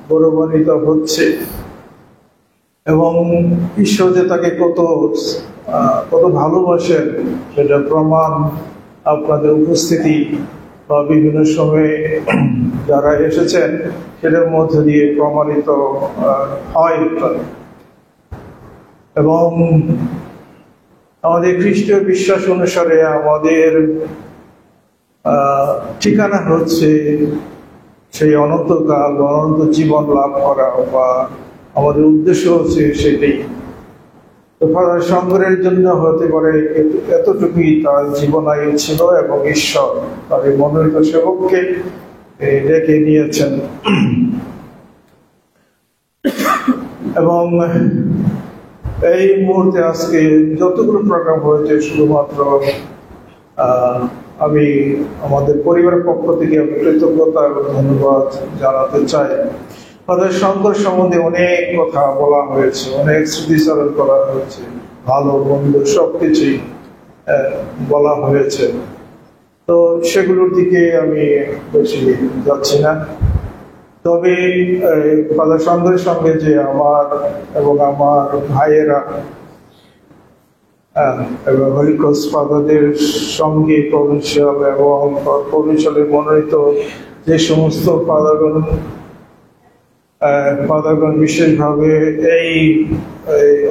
গৌরবান্বিত হচ্ছে এবং ঈশ্বর যে তাকে কত ভালোবাসেন সেটা প্রমাণ আপনাদের উপস্থিতি বা বিভিন্ন সময়ে যারা এসেছেন সেটার মধ্যে দিয়ে প্রমাণিত হয়। এবং আমাদের খ্রিস্টীয় বিশ্বাস অনুসারে আমাদের ঠিকানা হচ্ছে সেই অনন্তকাল অনন্ত জীবন লাভ করা, বা আমাদের উদ্দেশ্য হচ্ছে সেটাই। তো ফাদার শঙ্করের জন্য হতে পারে এতটুকুই তার জীবনায়ু ছিল এবং ঈশ্বর তার এই মনোনীত সেবককে ডেকে নিয়েছেন। এবং এই মুহূর্তে আজকে যতগুলো প্রোগ্রাম হয়েছে শুধুমাত্র আমি আমাদের পরিবারের পক্ষ থেকে কৃতজ্ঞতা এবং ধন্যবাদ জানাতে চাই। ফাদার শঙ্কর সম্বন্ধে অনেক কথা বলা হয়েছে, অনেক স্মৃতিচারণ করা হয়েছে, ভালো মন্দ সবকিছুই বলা হয়েছে। তো সেগুলোর দিকে আমি বেশি যাচ্ছি না। তবে ফাদার শঙ্করের সঙ্গে যে আমার এবং আমার ভাইয়েরা এবং হলি ক্রস ফাদারদের সঙ্গে প্রভিন্সিয়াল এবং প্রভিন্সিয়ালের মনোনীত যে সমস্ত ফাদারগণ বিশেষভাবে এই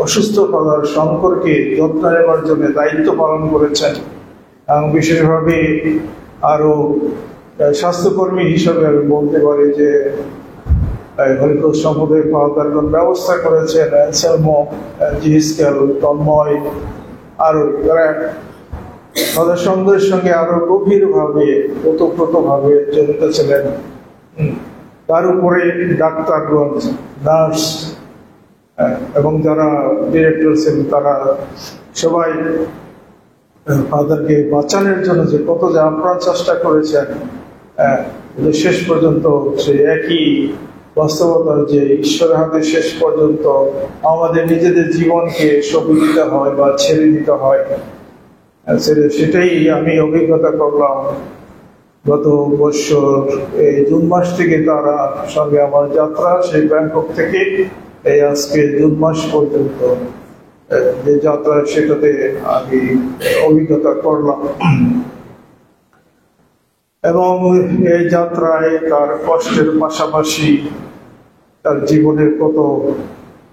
অসুস্থ ফাদার শঙ্করকে যত্ন নেবার জন্য দায়িত্ব পালন করেছেন, এবং বিশেষভাবে আরো স্বাস্থ্যকর্মী হিসাবে আমি বলতে পারি যে হলি ক্রস সম্প্রদায়ের ফাদারগণ ব্যবস্থা করেছেন অ্যানসেলমো, জিহিসকেল, তন্ময়, আরো যারা ফাদার শঙ্করের সঙ্গে আরো গভীরভাবে ওতপ্রোতভাবে জড়িত ছিলেন। তার উপরে ডাক্তারগণ, নার্স এবং যারা ডিরেক্টর ছিলেন তারা সবাই ফাদারকে বাঁচানোর জন্য যে কত যে আপ্রাণ চেষ্টা করেছেন, শেষ পর্যন্ত সে একই বাস্তবতার যে ঈশ্বরের হাতে শেষ পর্যন্ত আমাদের নিজেদের জীবনকে সঁপে দিতে হয় বা ছেড়ে দিতে হয়। সেটাই আমি অভিজ্ঞতা করলাম গত বছর এই জুন মাস থেকে তারা সঙ্গে আমার যাত্রা, সেই ব্যাংকক থেকে এই আজকে জুন মাস পর্যন্ত যে যাত্রা সেটাতে আমি অভিজ্ঞতা করলাম। এবং এই যাত্রায় তার কষ্টের পাশাপাশি তার জীবনের কত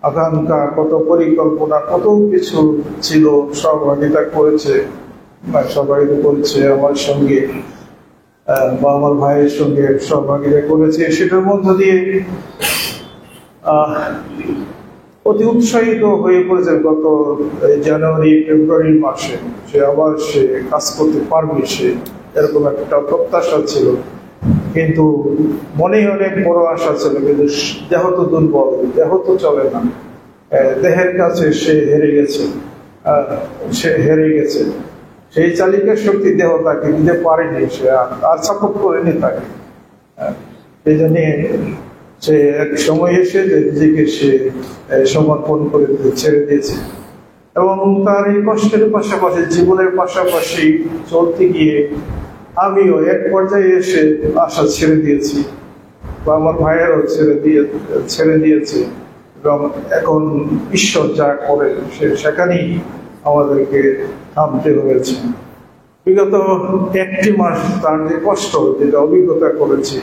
আকাঙ্ক্ষা, কত পরিকল্পনা, কত কিছু ছিল সহভাগিতা করেছে আমার সঙ্গে বা আমার ভাইয়ের সঙ্গে সহভাগিতা করেছে। সেটার মধ্য দিয়ে অতি উৎসাহিত হয়ে পড়েছে গত জানুয়ারি ফেব্রুয়ারি মাসে সে আবার সে কাজ করতে পারবে, সে এরকম একটা প্রত্যাশা ছিল। কিন্তু মনে অনেক বড় আশা ছিল, কিন্তু দেহ তো দুর্বল, দেহ তো চলে না, দেহের কাছে সে হেরে গেছে। সেই চালিকা শক্তি দেহ তাকে দিতে পারেনি, সে আর সাপোর্ট করেনি তাকে। এই জন্য সে এক সময় এসে নিজেকে সে সমর্পণ করে ছেড়ে দিয়েছে। এবং তার এই কষ্টের পাশাপাশি, জীবনের পাশাপাশি চলতে গিয়ে আমিও এক পর্যায়ে এসে আশা ছেড়ে দিয়েছি, বা আমার ভাইয়েরও ছেড়ে দিয়েছে। এবং এখন ঈশ্বর যা করে সেখানেই আমাদেরকে থামতে হয়েছে। বিগত একটি মাস তার যে কষ্ট, যেটা অভিজ্ঞতা করেছি,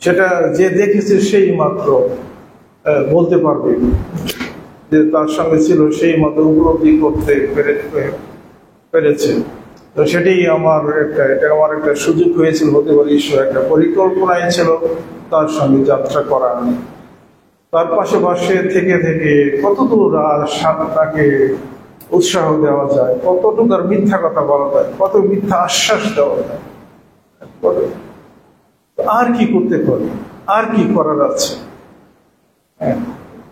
সেটা যে দেখেছে সেই মাত্র বলতে পারবে, যে তার সঙ্গে ছিল সেই মাত্র উপলব্ধি করতে পেরেছে। তো সেটাই এটা আমার একটা সুযোগ হয়েছিল, হতে পারে ঈশ্বর একটা পরিকল্পনাই ছিল তার সঙ্গে যাত্রা করা। তার পাশে থেকে কতদূর আর তাকে উৎসাহ দেওয়া যায়, কতটুকু আর মিথ্যা কথা বলা যায়, কত মিথ্যা আশ্বাস দেওয়া যায়। আর কি করতে পারি, আর কি করার আছে?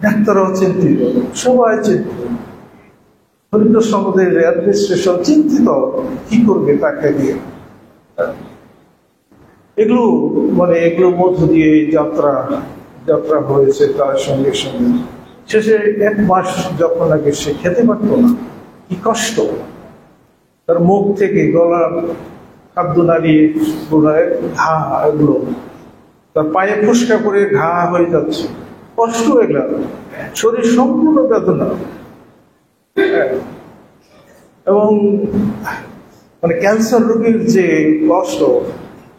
ডাক্তারও চিন্তিত, সবাই চিন্তিত, হরিদ্বার সম্প্রদায়ের অ্যাডমিনিস্ট্রেশন চিন্তিত কি করবে তাকে দিয়ে। এগুলোর মধ্য দিয়ে এই যাত্রা হয়েছে। তার সঙ্গে সঙ্গে শেষে 1 মাস যখন আগে সে খেতে পারতো না, কি কষ্ট! তার মুখ থেকে গলা, খাদ্য নাড়িয়ে ঘা, এগুলো তার পায়ে ফুসকা করে ঘা হয়ে যাচ্ছে, কষ্ট হয়ে গেল, শরীর সম্পূর্ণ বেদনা। এবং ক্যান্সার রোগীর যে কষ্ট,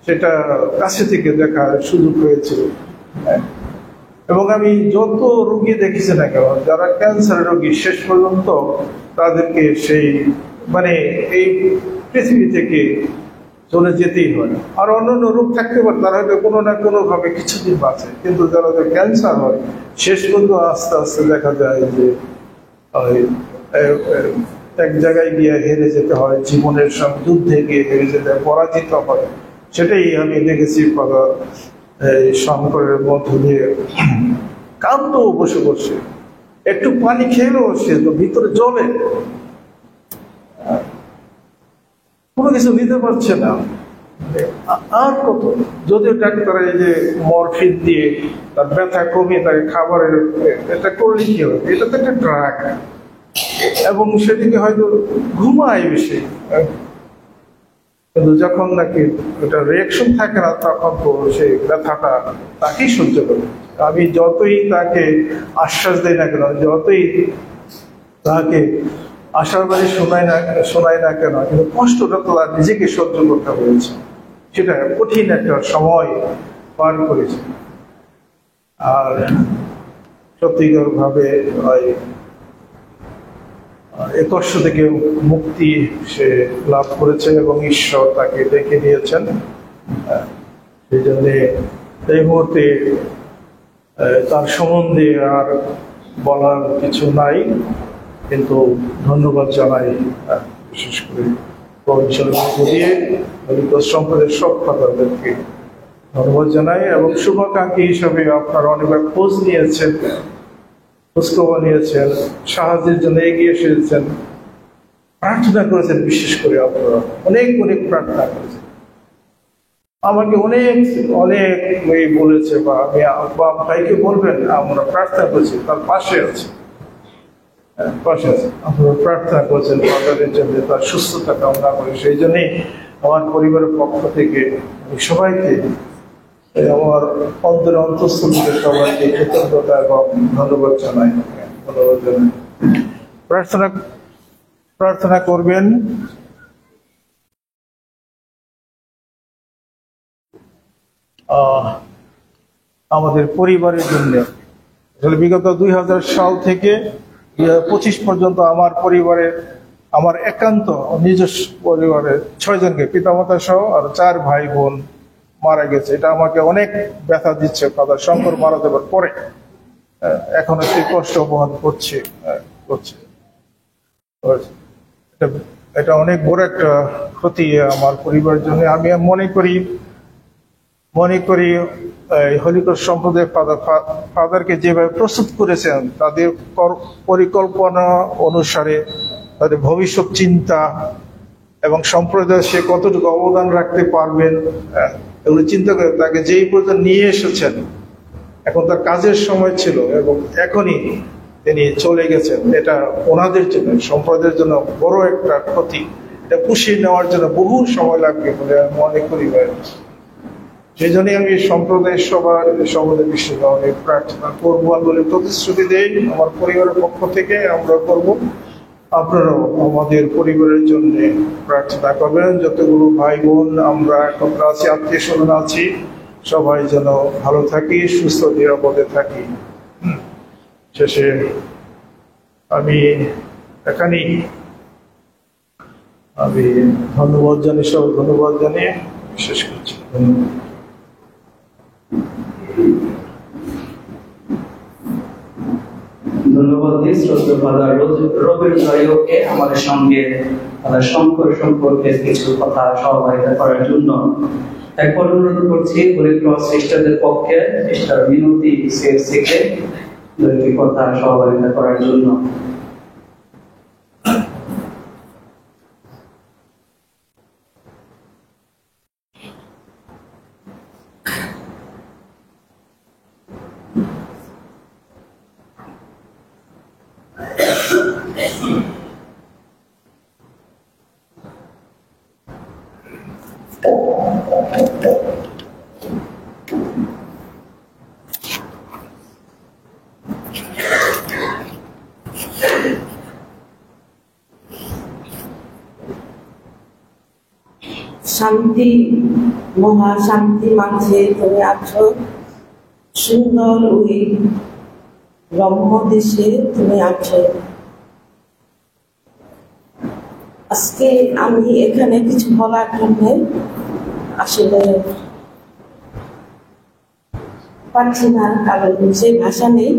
সেটা কাছে থেকে দেখার সুযোগ হয়েছিল। এবং আমি যত রোগী দেখেছি না কেন, যারা ক্যান্সার রোগী, শেষ পর্যন্ত তাদেরকে সেই এই পৃথিবী থেকে চলে যেতেই হয়। আর অন্যান্য রোগ থাকতে পারে, তারা হয়তো কোনো না কোনো ভাবে কিছুদিন বাঁচে, কিন্তু যারা ক্যান্সার হয়, শেষ পর্যন্ত আস্তে আস্তে দেখা যায় যে এক জায়গায় গিয়ে হেরে যেতে হয়, জীবনের সব যুদ্ধে গিয়ে হেরে যেতে হয়, পরাজিত হয়। সেটাই আমি দেখেছি শঙ্করের মধ্য দিয়ে। কাঁদতো বসে বসে, একটু পানি খেলেও সে তো ভিতরে জলে, কোনো কিছু নিতে পারছে না। আর কত, যদিও ডাক্তার এই যে মরফিন দিয়ে তার ব্যথা কমিয়ে তাকে খাবারের এটা করলে কি হবে, এটা তো একটা ড্রাগ, এবং সেদিকে হয়তো ঘুমায় বেশি। কিন্তু যখন নাকি এটা রিয়াকশন থাকে না, তখন তো সেই ব্যথাটা তাকেই সহ্য করে। আমি যতই তাকে আশ্বাস দেই না কেন, যতই তাকে আশার বাড়ি শোনাই না কেন, কিন্তু কষ্টটা তো তার নিজেকে সহ্য করতে হয়েছে। সেটা কঠিন একটা সময় পার করেছে। আর সত্যিকার ভাবে এই কষ্ট থেকে মুক্তি সে লাভ করেছে এবং ঈশ্বর তাকে ডেকে নিয়েছেন। সেই জন্য এই মুহূর্তে তার সম্বন্ধে আর বলার কিছু নাই, কিন্তু ধন্যবাদ জানাই বিশেষ করে হরিদ্বার সম্প্রদায়ের সব ফাদারদেরকে ধন্যবাদ জানাই, এবং শুভাকাঙ্ক্ষী হিসাবে আপনারা অনেকবার খোঁজ নিয়েছেন, খোঁজখবর নিয়েছেন, সাহায্যের জন্য এগিয়ে এসেছেন, প্রার্থনা করেছেন। বিশেষ করে আপনারা অনেক প্রার্থনা করেছেন। আমাকে অনেক বলেছে, বা আমি ভাইকে বলবেন আমরা প্রার্থনা করছি, তার পাশে আছে। আপনারা প্রার্থনা করছেন ফাদারের জন্য, তার সুস্থতা কামনা করে। সেই জন্যই আমার পরিবারের পক্ষ থেকে আমি সবাইকে, আমার অন্তরের অন্তঃস্থল থেকে সবাইকে কৃতজ্ঞতা এবং ধন্যবাদ জানাই। প্রার্থনা করবেন। আমাদের পরিবারের জন্য বিগত 2000 সাল থেকে 2025 পর্যন্ত আমার একান্ত নিজস্ব পরিবারের 6 জনকে, পিতামাতা সহ আর 4 ভাই বোন মারা গেছে। এটা আমাকে অনেক ব্যথা দিচ্ছে। ফাদার শঙ্কর মারা যাবার পরে এখনো সেই কষ্ট বহন করছে। এটা অনেক বড় একটা ক্ষতি আমার পরিবারের জন্য। আমি মনে করি হরিদ্বার সম্প্রদায় ফাদারকে যেভাবে প্রস্তুত করেছেন, তাদের পরিকল্পনা অনুসারে তাদের ভবিষ্যৎ চিন্তা এবং সম্প্রদায় সে কতটুকু অবদান রাখতে পারবেন, এগুলো চিন্তা করে তাকে যেই পর্যন্ত নিয়ে এসেছেন। এখন তার কাজের সময় ছিল এবং এখনই তিনি চলে গেছেন। এটা ওনাদের জন্য, সম্প্রদায়ের জন্য বড় একটা ক্ষতি। এটা পুষিয়ে নেওয়ার জন্য বহু সময় লাগবে বলে আমি মনে করি। সেই জন্যই আমি সম্প্রদায়ের সবার বিষয়ে অনেক প্রার্থনা করবো বলে প্রতিশ্রুতি দেই। আমার পরিবারের পক্ষ থেকে আমরা করব, আপনারাও আমাদের পরিবারের জন্য প্রার্থনা করবেন। যতগুলো ভাই বোন আমরা একত্র আছি, আত্মীয় স্বজন আছি, সবাই যেন ভালো থাকি, সুস্থ নিরাপদে থাকি। শেষে আমি এখানেই ধন্যবাদ জানিয়ে শেষ করছি। ধন্যবাদ দিই শ্রদ্ধেয় ফাদার রবির জয়কে আমাদের সঙ্গে ফাদার শঙ্কর সম্পর্কে কিছু কথা সহযোগিতা করার জন্য। এখন অনুরোধ করছি হলি ক্রস সিস্টারদের পক্ষে সিস্টার মিনতি সিএসসিকে দুটি কথা সহযোগিতা করার জন্য। শান্তি, মহাশান্তি মাঝে তুমি আছো, সুন্দর ওই রম্য দেশে তুমি আছো। আজকে আমি এখানে কিছু বলার জন্য আসলে পারছি না, কারণ সেই ভাষা নেই।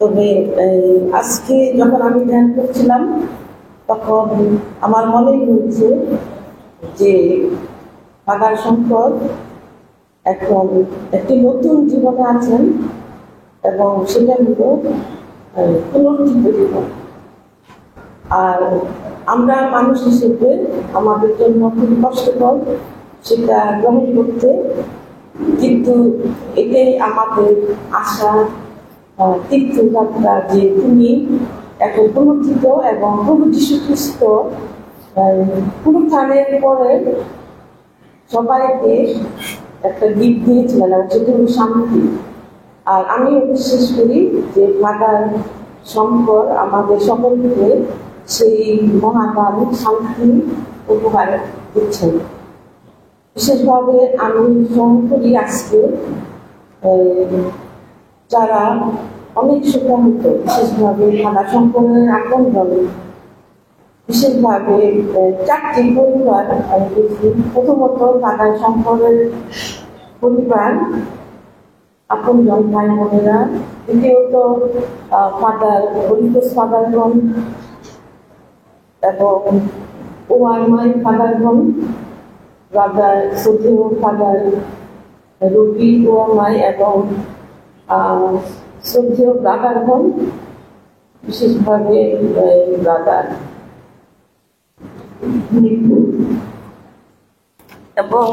তবে আজকে যখন আমি ধ্যান করছিলাম তখন আমার মনে হয়েছে যে ফাদার শঙ্কর এখন একটি নতুন জীবনে আছেন এবং সেটা হল পুনরুজ্জীবিত জীবন। আর আমরা মানুষ হিসেবে আমাদের জন্য খুব কষ্টকর সেটা গ্রহণ করতে, কিন্তু এটাই আমাদের আশা তীর্থযাত্রা যে তুমি এখন পুনরুত্থিত এবং প্রভু যীশু খ্রিস্ট পুনরুত্থানের পরে সবাইকে একটা গিফট দিয়েছিলেন, যেটি হল শান্তি। আর আমি বিশ্বাস করি যে ফাদার শঙ্কর আমাদের সকলকে সেই মহাদান শান্তি উপহার দিচ্ছেন। বিশেষভাবে আমি স্মরণ করি আজকে যারা অনেক সুখাহত, বিশেষভাবে ফাদার শঙ্করের আপনজন, বিশেষভাবে 4টি পরিবার আমি দেখি। প্রথমত ফাদার শঙ্করের পরিবার, আপনজন ভাই বোনেরা। দ্বিতীয়ত ফাদার হরিদাস ফাদারগণ এবং ওয়ারমাই ফাদারগণ, ব্রাদার শ্রদ্ধেয় ফাদার রবি ওয়ারমাই এবং শ্রদ্ধেয় ব্রাদারগণ, বিশেষভাবে ব্রাদার এবং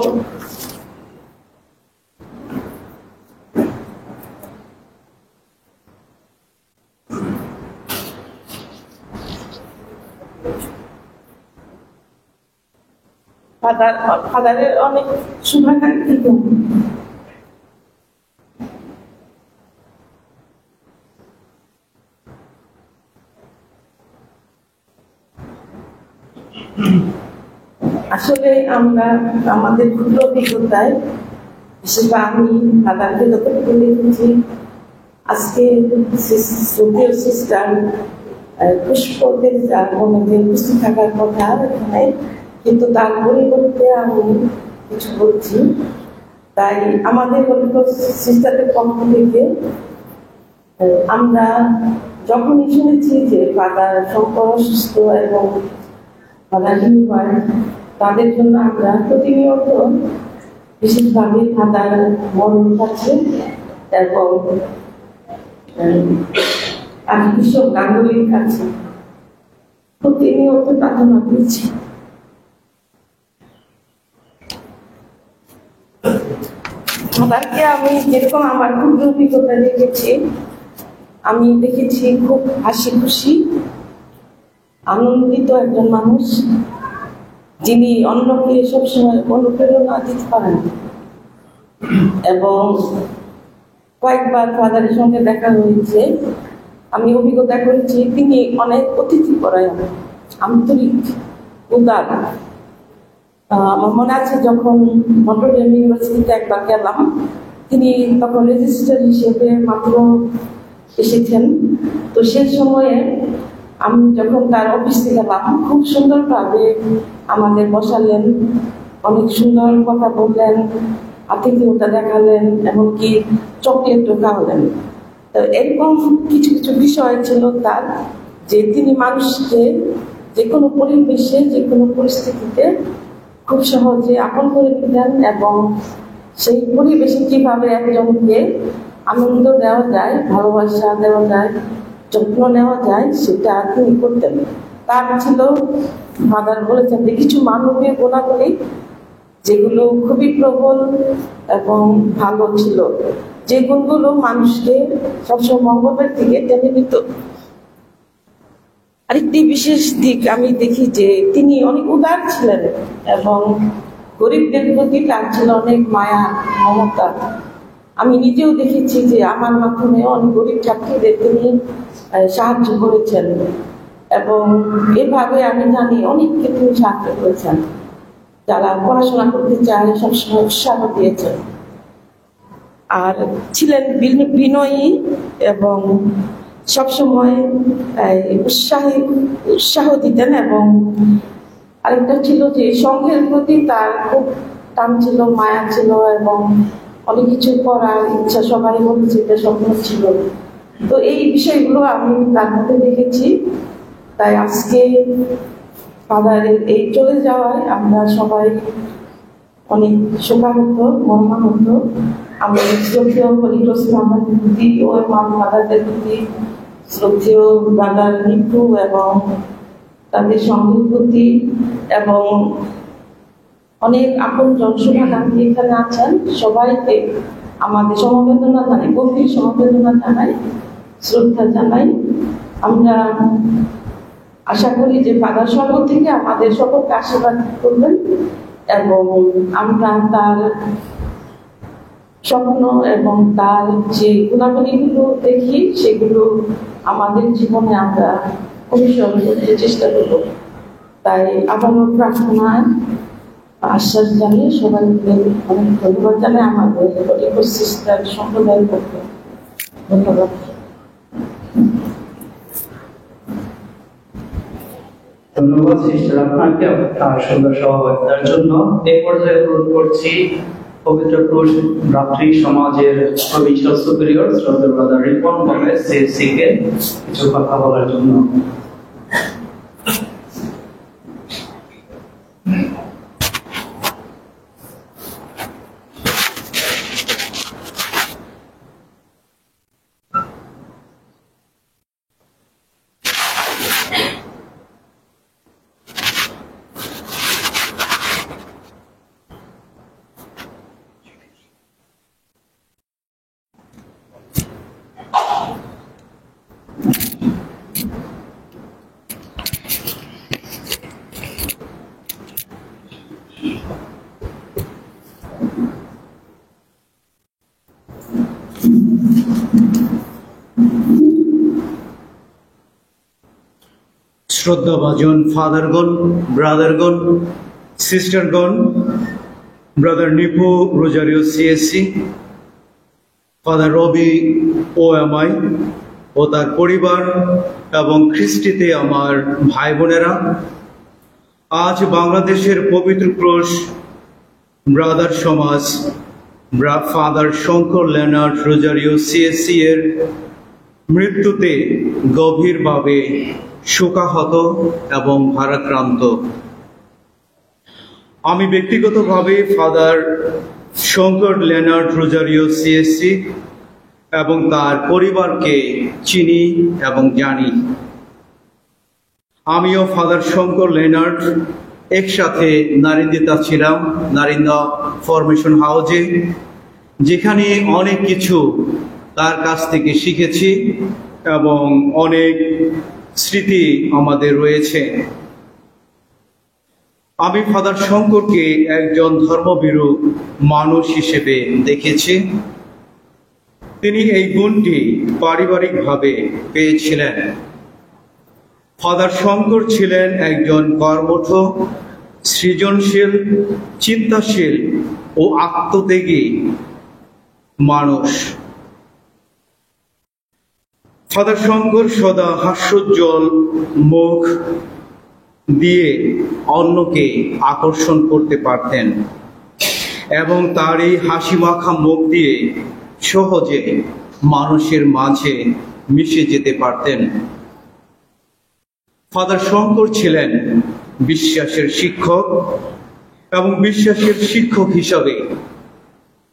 ফাদারের অনেক শুভাকাঙ্ক্ষী। আসলে আমরা আমাদের ক্ষুদ্র অভিজ্ঞতায়, বিশেষভাবে আমি ফাদারকে যতটুকু দেখেছি, আজকে শ্রদ্ধেয় সিস্টার পুষ্পদের মনে উপস্থিত থাকার কথা এখানে, কিন্তু তার পরিবর্তে আমি কিছু বলছি। তাই আমাদের সিস্টারের পক্ষ থেকে আমরা যখনই শুনেছি যে ফাদার শঙ্কর অসুস্থ এবং ফাদার হিউবার, তাদের জন্য আমরা প্রতিনিয়ত বিশেষভাবে ফাদার মরণ কাছে এবং কৃষক গাঙ্গুলির কাছে প্রতিনিয়ত প্রার্থনা করছি। ফাদারকে আমি যেরকম আমার ক্ষুদ্র অভিজ্ঞতা দেখেছি, আমি দেখেছি খুব হাসি খুশি আনন্দিত একজন মানুষ, যিনি অন্যকে সবসময় অনুপ্রেরণা দিতে পারেন। এবং কয়েকবার ফাদারের সঙ্গে দেখা হয়েছে, আমি অভিজ্ঞতা করেছি তিনি অনেক অতিথি পরায়ণ, আন্তরিক, উদার। আমার মনে আছে যখন নটরডেম ইউনিভার্সিটিতে একবার গেলাম, তিনি তখন রেজিস্ট্রার হিসেবে মাত্র এসেছেন। তো সেই সময়ে আমি যখন তার অফিসে গেলাম, খুব সুন্দরভাবে আমাদের বসালেন, অনেক সুন্দর কথা বললেন, আতিথেয়তা দেখালেন, এমনকি চকলেটও খাওয়ালেন। তো এরকম কিছু কিছু বিষয় ছিল তার, যে তিনি মানুষকে যে কোনো পরিবেশে, যে কোনো পরিস্থিতিতে খুব সহজে আপন করে নিতেন এবং সেই পরিবেশে কিভাবে একজনকে আনন্দ দেওয়া যায়, ভালোবাসা দেওয়া যায়, যত্ন নেওয়া যায়, সেটা তিনি করতেন। তার ছিল, ফাদার বলেছেন যে কিছু মানবীয় গুণাবলী যেগুলো খুবই প্রবল এবং ভালো ছিল, যে গুণগুলো মানুষকে সবসময় মঙ্গলের দিকে টেনে নিত। আরেকটি বিশেষ দিক আমি দেখি যে তিনি অনেক উদার ছিলেন এবং গরিবদের প্রতি তার ছিল অনেক মায়া, মমতা। আমি নিজেও দেখেছি যে আমার মাধ্যমে অনেক গরিব ছাত্রীদের তিনি সাহায্য করেছেন এবং এভাবে আমি জানি অনেককে তিনি সাহায্য করেছেন। যারা পড়াশোনা করতে চায় সবসময় উৎসাহ দিয়েছেন। আর ছিলেন বিনয়ী এবং সবসময় উৎসাহ দিতেন। এবং আরেকটা ছিল যে সংঘের প্রতি তার খুব টান ছিল, মায়া ছিল এবং অনেক কিছু করার ইচ্ছা সবাই মধ্যে এটা স্বপ্ন ছিল। তো এই বিষয়গুলো আমি তার মধ্যে দেখেছি। তাই আজকে ফাদারের এই চলে যাওয়ায় আমরা সবাই অনেক শোকাহত, মর্মাহত। আমরা শ্রদ্ধেয় হলিক্রস ফাদারদের প্রতি ও ফাদারদের প্রতি, শ্রদ্ধেয় ব্রাদার নিপু এবং তাদের সঙ্গীর প্রতি এবং অনেক আপন জনসভাকাঙ্ক্ষী এখানে আছেন, সবাইকে আমাদের সমবেদনা জানাই, গভীর সমবেদনা জানাই, শ্রদ্ধা জানাই। আমরা আশা করি যে ফাদার সর্ব থেকে আমাদের সকলকে আশীর্বাদ করবেন এবং আমরা তার স্বপ্ন এবং তার যে গুণাবলীগুলো দেখি সেগুলো আমাদের জীবনে আমরা অনুসরণ করতে চেষ্টা করব। তাই আবারও প্রার্থনা আশ্বাস জানিয়ে সবাইকে অনেক ধন্যবাদ জানাই আমাদের হলিক্রস সিস্টার সম্প্রদায়ের পক্ষে। ধন্যবাদ। ধন্যবাদ সিস্টার আপনাকে তার সুন্দর সহযোগিতার জন্য। এই পর্যায়ে অনুরোধ করছি পবিত্র ক্রুশ ভ্রাতৃ সমাজের প্রভিন্সিয়াল সুপিরিয়র শ্রদ্ধেয় ব্রাদার রিপন গোমেজ সিএসসি কে কিছু কথা বলার জন্য। শ্রদ্ধাভাজন ফাদারগণ, ব্রাদারগণ, সিস্টারগণ, brother Nipu Rozario CSC, father Robi OMI ও তার পরিবার এবং খ্রিস্টিতে আমার ভাই বোনেরা, আজ বাংলাদেশের পবিত্র ক্রুশ ব্রাদার সমাজ Father Shankar Leonard Rozario CSC এর মৃত্যুতে গভীরভাবে শোকাহত এবং ভারাক্রান্ত। আমি ব্যক্তিগতভাবে Father Shankar Leonard Rozario CSC এবং তার পরিবারকে চিনি এবং জানি। আমিও ফাদার শঙ্কর লেনার্ড একসাথে নারিন্দিতা ছিলাম, নারিন্দা ফরমেশন হাউজে, যেখানে অনেক কিছু তার কাছ থেকে শিখেছি এবং অনেক স্মৃতি আমাদের রয়েছে। আমি ফাদার শঙ্করকে একজন ধর্মভীরু মানুষ হিসেবে দেখেছি। তিনি এই গুণটি পারিবারিকভাবে পেয়েছিলেন। ফাদার শঙ্কর ছিলেন একজন কর্মঠ, সৃজনশীল, চিন্তাশীল ও আত্মত্যাগী মানুষ। ফাদার শঙ্কর সদা হাস্যোজ্জ্বল মুখ দিয়ে অন্যকে আকর্ষণ করতে পারতেন এবং তার এই হাসি মাখা মুখ দিয়ে সহজে মানুষের মাঝে মিশে যেতে পারতেন। ফাদার শঙ্কর ছিলেন বিশ্বাসের শিক্ষক এবং বিশ্বাসের শিক্ষক হিসাবে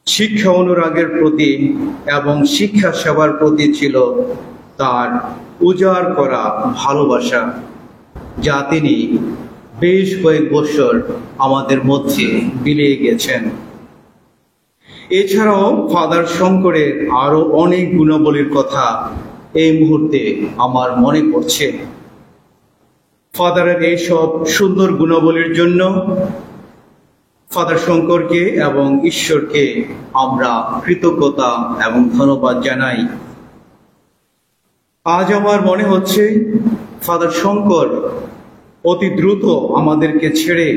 শিক্ষা অনুরাগের প্রতি এবং শিক্ষা সেবার প্রতি ছিল তার উজাড় করা ভালোবাসা, যা তিনি বেশ কয়েক বছর আমাদের মধ্যে বিলিয়ে গেছেন। এছাড়াও ফাদার শঙ্করের আরো অনেক গুণাবলীর কথা এই মুহূর্তে আমার মনে পড়ছে। ফাদারের এইসব সুন্দর গুণাবলীর জন্য ফাদার শঙ্করকে এবং ঈশ্বরকে আমরা কৃতজ্ঞতা এবং ধন্যবাদ জানাই। আজ আমার মনে হচ্ছে ফাদার শঙ্কর অতি দ্রুত আমাদেরকে ছেড়ে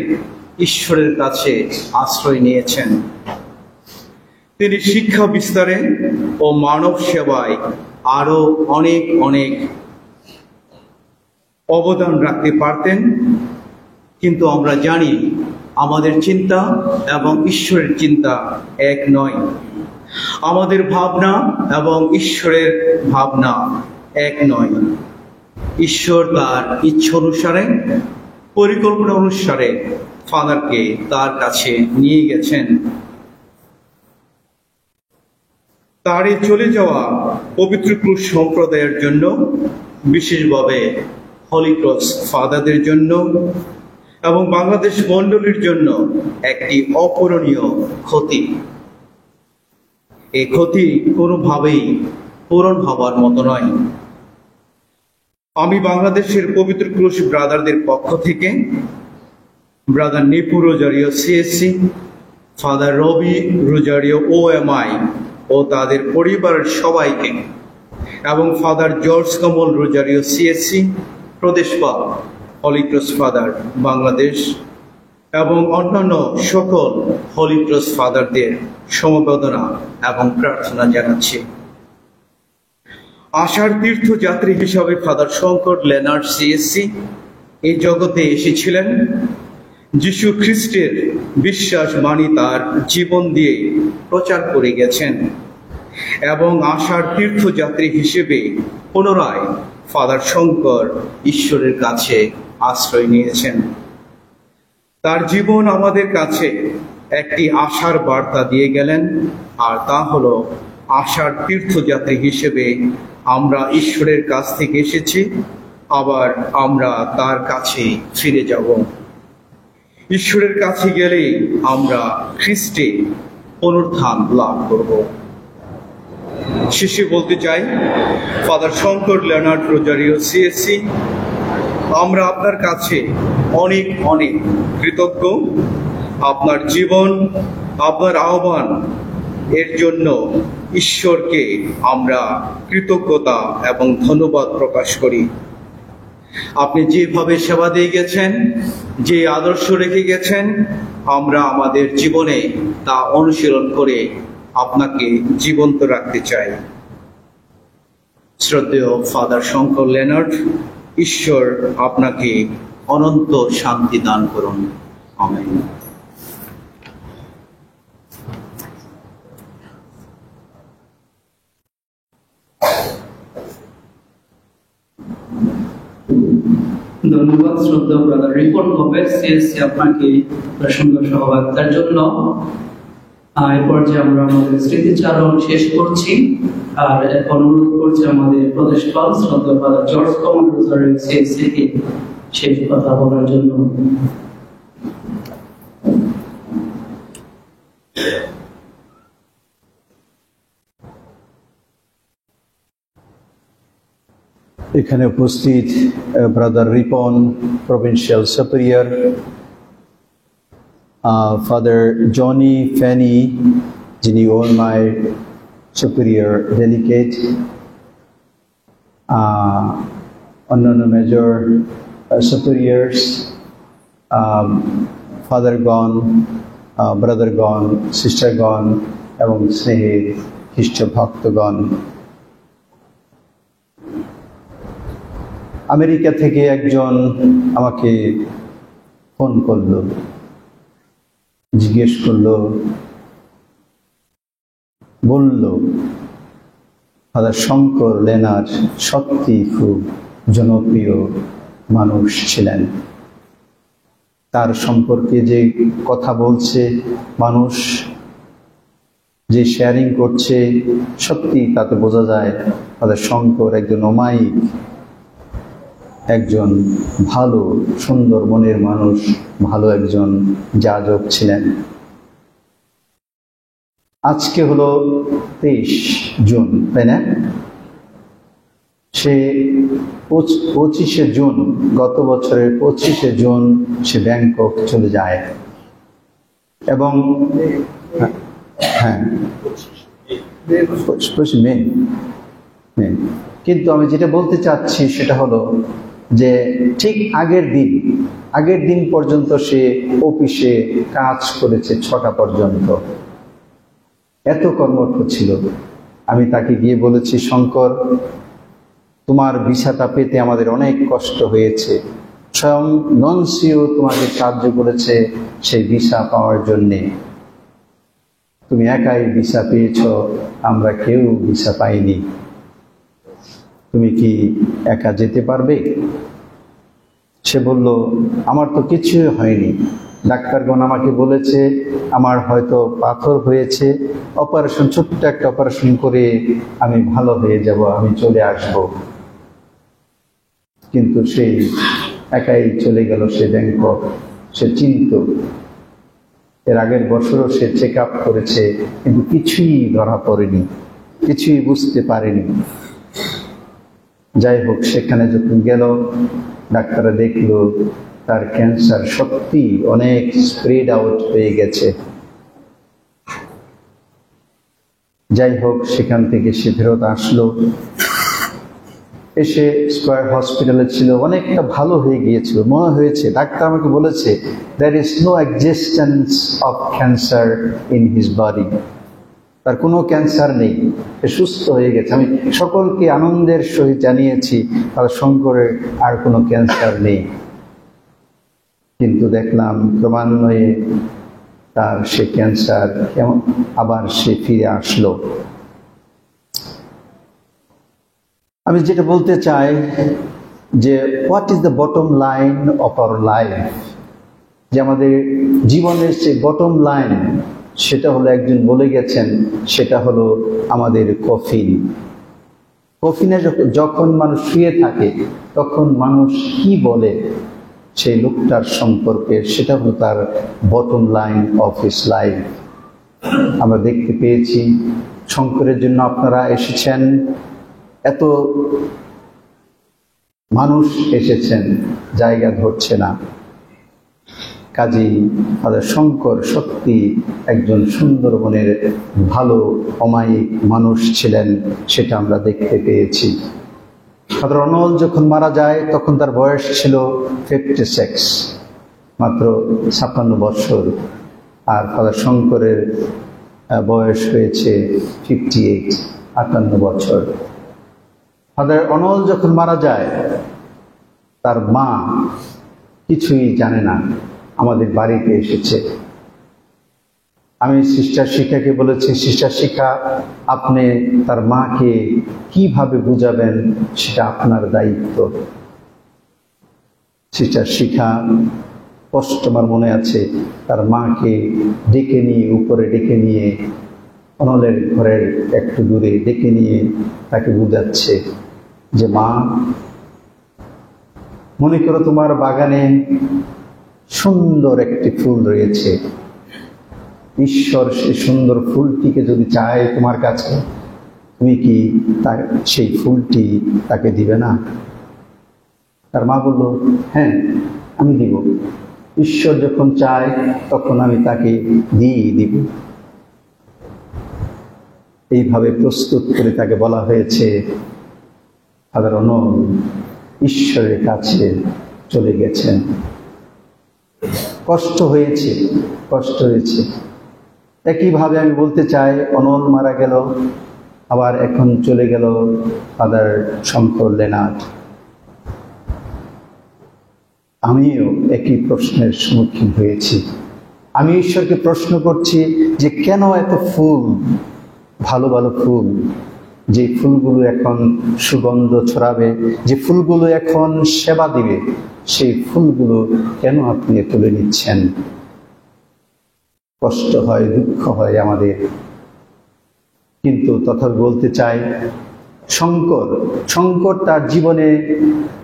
ঈশ্বরের কাছে আশ্রয় নিয়েছেন। তিনি শিক্ষা বিস্তারে ও মানব সেবায় আরো অনেক অনেক অবদান রাখতে পারতেন, কিন্তু আমরা জানি আমাদের চিন্তা এবং ঈশ্বরের চিন্তা এক নয়। আমাদের ভাবনা এবং ঈশ্বরের ভাবনা এক নয়। ঈশ্বর তার ইচ্ছা অনুসারে, পরিকল্পনা অনুসারে ফাদারকে তার কাছে নিয়ে গেছেন। তার এই চলে যাওয়া পবিত্র ক্রুশ সম্প্রদায়ের জন্য, বিশেষভাবে হলি ক্রস ফাদারদের জন্য এবং বাংলাদেশ মণ্ডলীর জন্য একটি অপূরণীয় ক্ষতি। এই ক্ষতি কোনোভাবেই পূরণ হবার মতো নয়। আমি বাংলাদেশের পবিত্র ক্রুশ ব্রাদারদের পক্ষ থেকে brother Nipu Rozario CSC, father Robi Rozario OMI ও তাদের পরিবারের সবাইকে এবং father George Komol Rozario CSC প্রদেশপাল হলি ক্রস ফাদার বাংলাদেশ এবং অন্যান্য সকল হলি ক্রস ফাদারদের সমবেদনা এবং প্রার্থনা জানাচ্ছি। আশার তীর্থযাত্রী হিসাবে ফাদার শঙ্কর লেনার্ড সিএসসি এই জগতে এসেছিলেন। যিশু খ্রিস্টের বিশ্বাস বাণী তার জীবন দিয়ে প্রচার করে গেছেন এবং আশার তীর্থযাত্রী হিসেবে পুনরায় ফাদার শঙ্কর ঈশ্বরের কাছে আশ্রয় নিয়েছেন। তার জীবন আমাদের কাছে একটি আশার বার্তা দিয়ে গেলেন, আর তা হলো আশার তীর্থযাত্রী হিসেবে আমরা ঈশ্বরের কাছ থেকে এসেছি, আবার আমরা তার কাছে ফিরে যাব। ঈশ্বরের কাছে গেলেই আমরা খ্রিস্টে পুনরুত্থান লাভ করব। শেষে বলতে চাই, Father Shankar Leonard Rozario CSC, আমরা আপনার কাছে অনেক অনেক কৃতজ্ঞ। আপনার জীবন, আপনার আহ্বান এর জন্য ঈশ্বরকে আমরা কৃতজ্ঞতা এবং ধন্যবাদ প্রকাশ করি। আপনি যেভাবে সেবা দিয়ে গেছেন, যে আদর্শ রেখে গেছেন, আমরা আমাদের জীবনে তা অনুশীলন করে আপনাকে জীবন্ত রাখতে চাই। শ্রদ্ধেয় ফাদার শঙ্কর লেনার্ড, ঈশ্বর আপনাকে অনন্ত শান্তি দান করুন। আমেন। ধন্যবাদ শ্রদ্ধা ব্রাদার রিপোর্ট হবে সিএসসি আপনাকে সুন্দর সহভাগিতার জন্য। এই পর্যায়ে আমরা আমাদের স্মৃতিচারণ শেষ করছি, আর এখন অনুরোধ করছি আমাদের প্রদেশপাল শ্রদ্ধা brother George Komol Rozario CSC কে শেষ কথা বলার জন্য। এখানে উপস্থিত brother Ripon, provincial superior, father Johnny ফ্যানি, যিনি ওএমআই সুপিরিয়র ডেলিগেট, অন্যান্য মেজর সুপিরিয়র্স, ফাদারগণ, ব্রাদারগণ, সিস্টারগণ এবং স্নেহের খ্রিস্ট ভক্তগণ। আমেরিকা থেকে একজন আমাকে ফোন করলো, জিজ্ঞেস করলো, বলল, ফাদার শঙ্কর লেনার্ড সত্যি খুব জনপ্রিয় মানুষ ছিলেন। তার সম্পর্কে যে কথা বলছে, মানুষ যে শেয়ারিং করছে, সত্যি তাতে বোঝা যায় ফাদার শঙ্কর একজন অমায়িক, একজন ভালো সুন্দর মনের মানুষ, ভালো একজন যাজক ছিলেন। আজকে হলো 23 জুন, তাই না? সে 25শে জুন, গত বছরের 25শে জুন সে ব্যাংকক চলে যায়। এবং হ্যাঁ, 25 মে। কিন্তু আমি যেটা বলতে চাচ্ছি সেটা হলো যে ঠিক আগের দিন পর্যন্ত সে অফিসে কাজ করেছে 6টা পর্যন্ত, এত কর্মঠ ছিল। আমি তাকে গিয়ে বলেছি, শঙ্কর, তোমার ভিসাটা পেতে আমাদের অনেক কষ্ট হয়েছে, স্বয়ং ননসিও তোমাকে সাহায্য করেছে সেই ভিসা পাওয়ার জন্যে। তুমি একাই ভিসা পেয়েছ, আমরা কেউ ভিসা পাইনি। তুমি কি একা যেতে পারবে? সে বলল, আমার তো কিছুই হয়নি, ডাক্তারগণ আমাকে বলেছে আমার হয়তো পাথর হয়েছে, অপারেশন, ছোট্ট একটা অপারেশন করে আমি ভালো হয়ে যাব, আমি চলে আসব। কিন্তু সেই একাই চলে গেল সে ব্যাংকক। সে চিন্ত, এর আগের বছরও সে চেক আপ করেছে, কিন্তু কিছুই ধরা পড়েনি, কিছুই বুঝতে পারেনি। যাই হোক, সেখানে যখন গেল, ডাক্তাররা দেখলো তার ক্যান্সার সত্যি অনেক স্প্রেড আউট হয়ে গেছে। যাই হোক, সেখান থেকে সে ফেরত আসলো, এসে স্কয়ার হসপিটালে ছিল, অনেকটা ভালো হয়ে গিয়েছিল, মনে হয়েছে, ডাক্তার আমাকে বলেছে there is no existence of cancer in his body, তার কোনো ক্যান্সার নেই, সে সুস্থ হয়ে গেছে। আমি সকলকে আনন্দের সহিত জানিয়েছি তার শঙ্করের আর কোনো ক্যান্সার নেই। কিন্তু দেখলাম ক্রমান্বয়ে তার সে ক্যান্সার আবার সে ফিরে আসলো। আমি যেটা বলতে চাই যে what is the bottom line of our life, যে আমাদের জীবনের যে বটম লাইন, সেটা হলো, একজন বলে গেছেন, সেটা হলো আমাদের কফিন। কফিনে যখন মানুষ শুয়ে থাকে তখন মানুষ কি বলে সেই লোকটার সম্পর্কে, সেটা হলো তার bottom line of his life. আমরা দেখতে পেয়েছি শঙ্করের জন্য আপনারা এসেছেন, এত মানুষ এসেছেন, জায়গা ধরছে না। কাজী ফাদার শঙ্কর সত্যি একজন সুন্দরবনের ভালো অমায়িক মানুষ ছিলেন, সেটা আমরা দেখতে পেয়েছি। ফাদার অনল যখন মারা যায় তখন তার বয়স ছিল 56, মাত্র 56 বছর, আর ফাদার শঙ্করের বয়স হয়েছে 58, 58 বছর। ফাদার অনল যখন মারা যায়, তার মা কিছুই জানে না, আমাদের বাড়িতে এসেছে। আমি সিস্টার শিখাকে বলেছি, সিস্টার শিখা, আপনি তার মাকে কিভাবে বুঝাবেন সেটা আপনার দায়িত্ব। সিস্টার শিখা কষ্ট আমার মনে আছে, তার মাকে ডেকে নিয়ে, উপরে ডেকে নিয়ে, অনলের ঘরের একটু দূরে ডেকে নিয়ে তাকে বুঝাচ্ছে যে মা, মনে করো তোমার বাগানে সুন্দর একটি ফুল রয়েছে, ঈশ্বর সেই সুন্দর ফুলটিকে যদি চায় তোমার কাছে, তুমি কি সেই ফুলটি তাকে দিবে না? তার মা বলল, হ্যাঁ আমি দিব, ঈশ্বর যখন চায় তখন আমি তাকে দিয়ে দিব। এইভাবে প্রস্তুত করে তাকে বলা হয়েছে। ফাদার অনল ঈশ্বরের কাছে চলে গেছেন। কষ্ট হয়েছে, কষ্ট হয়েছে। একইভাবে আমি বলতে চাই, অনল মারা গেল, আবার এখন চলে গেল ফাদার শঙ্কর লেনার্ড। আমিও একই প্রশ্নের সম্মুখীন হয়েছি। আমি ঈশ্বরকে প্রশ্ন করছি যে কেন এত ফুল, ভালো ভালো ফুল, যে ফুলগুলো এখন সুগন্ধ ছড়াবে, যে ফুলগুলো এখন সেবা দিবে, সেই ফুলগুলো কেন আপনি তুলে নিচ্ছেন? কষ্ট হয়, দুঃখ হয় আমাদের। কিন্তু তথা বলতে চাই, শঙ্কর তার জীবনে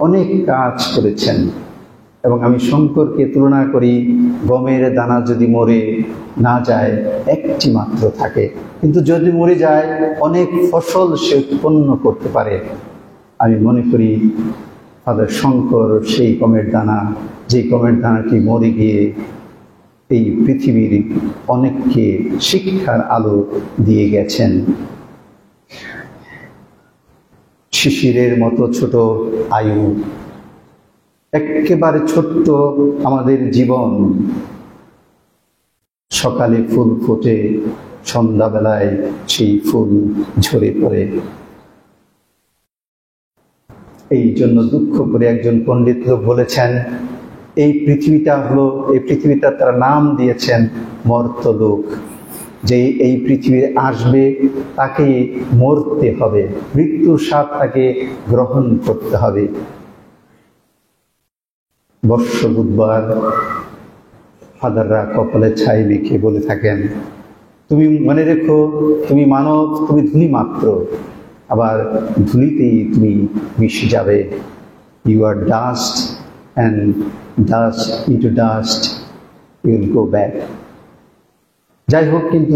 অনেক কাজ করেছেন, এবং আমি শঙ্করকে তুলনা করি, গমের দানা যদি মরে না যায়, একটি মাত্র থাকে, কিন্তু যদি মরে যায় অনেক ফসল সে উৎপন্ন করতে পারে। আমি মনে করি ফাদার শঙ্কর সেই গমের দানা, যে গমের দানাটি মরে গিয়ে এই পৃথিবীর অনেককে শিক্ষার আলো দিয়ে গেছেন। শিশিরের মতো ছোট আয়ু, একেবারে ছোট্ট আমাদের জীবন। সকালে ফুল ফোটে, সন্ধ্যাবেলায় সেই ফুল ঝরে পড়ে। এই জন্য দুঃখ করে একজন পণ্ডিত বলেছেন, এই পৃথিবীটা তারা নাম দিয়েছেন মর্তলোক। যে এই পৃথিবী আসবে তাকে মরতে হবে, মৃত্যুর স্বাদ তাকে গ্রহণ করতে হবে। বর্ষ বুধবার ফাদাররা কপালে ছাই মেখে বলে থাকেন, তুমি মনে রেখো, তুমি মানব, তুমি ধূলি মাত্র, আবার ধুলিতেই তুমি মিশে যাবে। You are dust, and dust into dust you will go back. যাই হোক, কিন্তু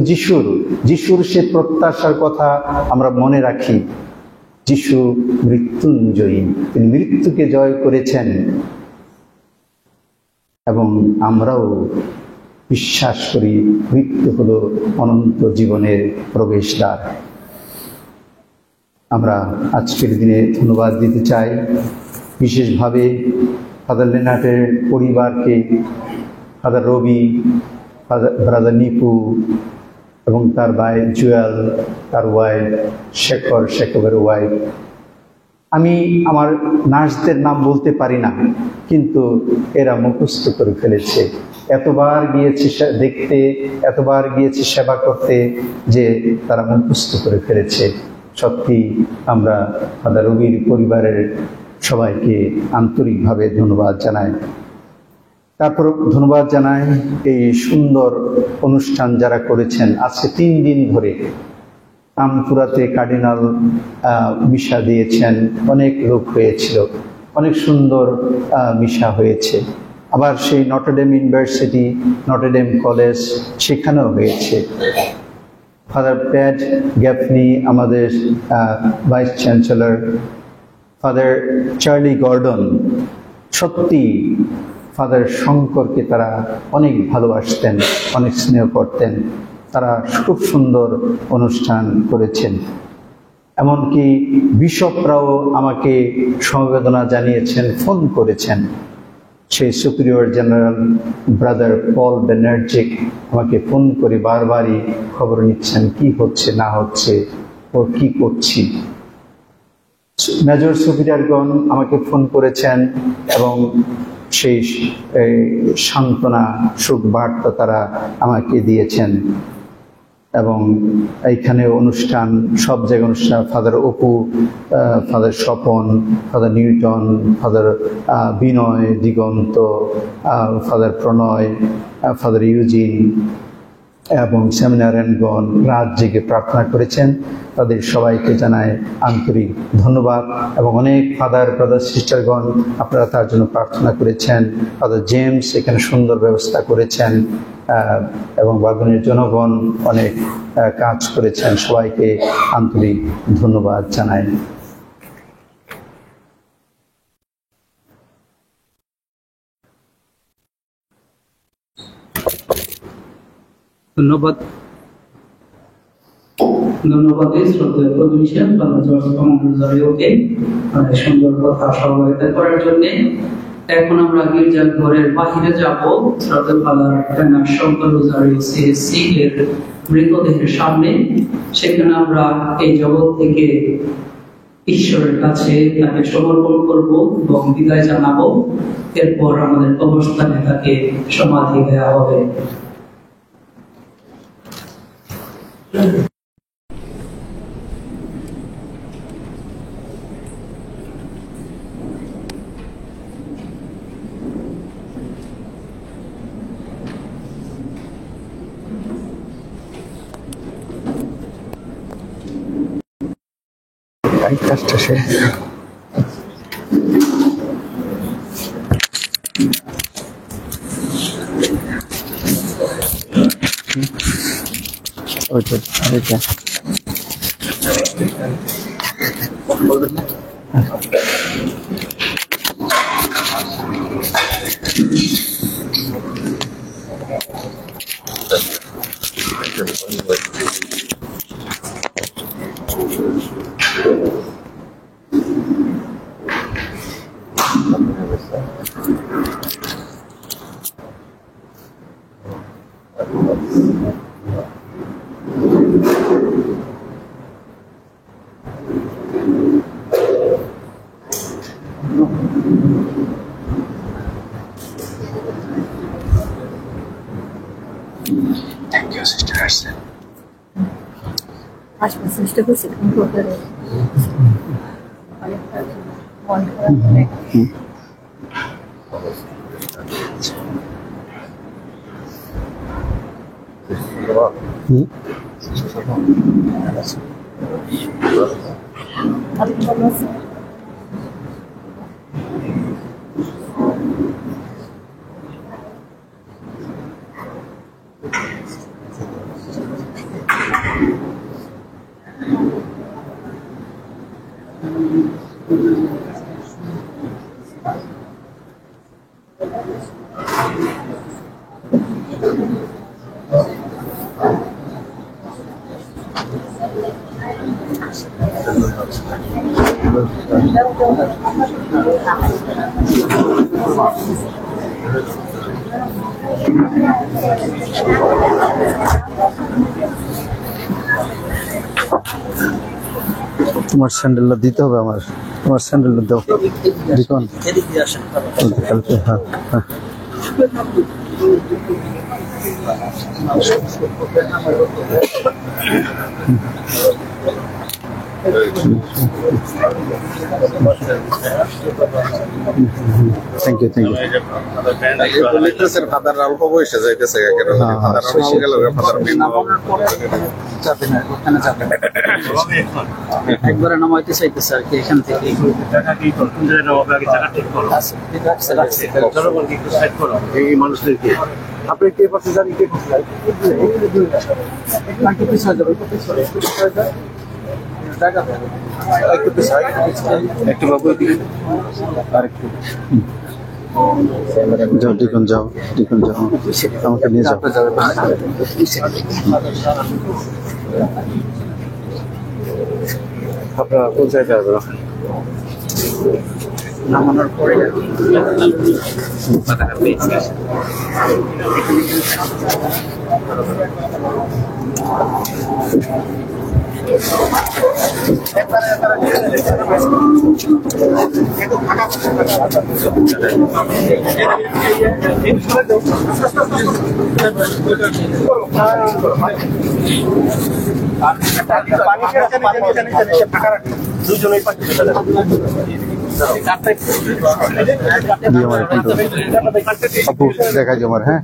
যিশুর সে প্রত্যাশার কথা আমরা মনে রাখি। যিশু মৃত্যুঞ্জয়ী, তিনি মৃত্যুকে জয় করেছেন, এবং আমরাও বিশ্বাস করি মৃত্যু হলো অনন্ত জীবনের প্রবেশদ্বার। আমরা আজকের দিনে ধন্যবাদ দিতে চাই বিশেষভাবে ফাদার লেনার্টের পরিবারকে, ফাদার রবি, ব্রাদার নিপু এবং তার ভাই জুয়েল, তার ওয়াইফ শেখরের ওয়াইফ। আমি আমার নার্সদের নাম বলতে পারি না, কিন্তু এরা মুখস্থ করে ফেলেছে। এতবার গিয়েছি দেখতে, এতবার গিয়েছি সেবা করতে, যে তারা মুখস্থ করে ফেলেছে। সত্যি আমরা ফাদার রবির পরিবারের সবাইকে আন্তরিকভাবে ধন্যবাদ জানাই। তারপর ধন্যবাদ জানাই এই সুন্দর অনুষ্ঠান যারা করেছেন। আজকে 3 দিন ধরে আমপুরাতে কার্ডিনাল মিশা দিয়েছেন, অনেক লোক হয়েছিল, অনেক সুন্দর মিশা হয়েছে। আবার সেই নটরডেম ইউনিভার্সিটি, নটরডেম কলেজ, সেখানেও হয়েছে। ফাদার প্যাট গ্যাফনি আমাদের vice chancellor, father Charlie Gordon, সত্যি ফাদার শঙ্করকে তারা অনেক ভালোবাসতেন, অনেক স্নেহ করতেন। তারা খুব সুন্দর অনুষ্ঠান করেছেন। এমনকি বিশপরাও আমাকে সমবেদনা জানিয়েছেন, ফোন করেছেন। সেই সুপিরিয়র জেনারেল ব্রাদার পল বেনার্জিক আমাকে ফোন করে বারবারই খবর নিচ্ছেন, কি হচ্ছে না হচ্ছে, ও কি করছি। মেজর সুপিরিয়রগণ আমাকে ফোন করেছেন এবং সেই সান্ত্বনা সুখ বার্তা তারা আমাকে দিয়েছেন। এবং এইখানে অনুষ্ঠান, সব জায়গায় অনুষ্ঠান, father Apu, father Swapan, father Newton, father Binoy, Digonto, father Pronoy, father Eugene এবং সেমিনারিয়ানগণ রাত জেগে প্রার্থনা করেছেন। তাদের সবাইকে জানায় আন্তরিক ধন্যবাদ। এবং অনেক ফাদার ব্রাদার সিস্টারগণ আপনারা তার জন্য প্রার্থনা করেছেন। ফাদার জেমস এখানে সুন্দর ব্যবস্থা করেছেন, এবং বাগানের জনগণ অনেক কাজ করেছেন। সবাইকে আন্তরিক ধন্যবাদ জানাই। ধন্যবাদ শ্রদ্ধেয় প্রতিবেশন সুন্দর কথা সহযোগিতা করার জন্য। এখন আমরা গির্জা ঘরের বাহিরে যাব, শ্রদ্ধেয় ফাদার শঙ্কর রোজারিও সিএসসি এর মৃতদেহের সামনে। সেখানে আমরা এই জগৎ থেকে ঈশ্বরের কাছে তাকে সমর্পণ করব এবং বিদায় জানাবো। এরপর আমাদের কবরস্থানে তাকে সমাধি দেওয়া হবে। এই কাজটা শেষ। ওইটা ওইটা আসবে চেষ্টা করছি কম্পিউটারে অনেকটা মন খারাপ করে আপনি ভালো আছেন? তোমার স্যান্ডেলটা দিতে হবে আমার, তোমার স্যান্ডেলটা দাও দেখুন কালকে। হ্যাঁ হ্যাঁ thank you thank you. Father অল্প বয়সে যাইতেছে একবারে নামাইতে চাইতেছে আর কি এখান থেকে এই মানুষদেরকে আপনি কে পাশে জানি কে একটু বাবু আরেকটু যাও দেখুন, যাও দেখুন, যাও আমাকে নিয়ে যাও। আপনারা কোন জায়গায় যাবেন? নামানোর পরে আপু দেখাই আমার। হ্যাঁ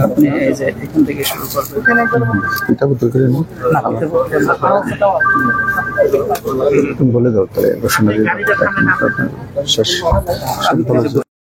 আপনি এই যে এখান থেকে শুরু করবেন। এটা বলতে পারি না, তুমি বলে দাও তাহলে শেষ।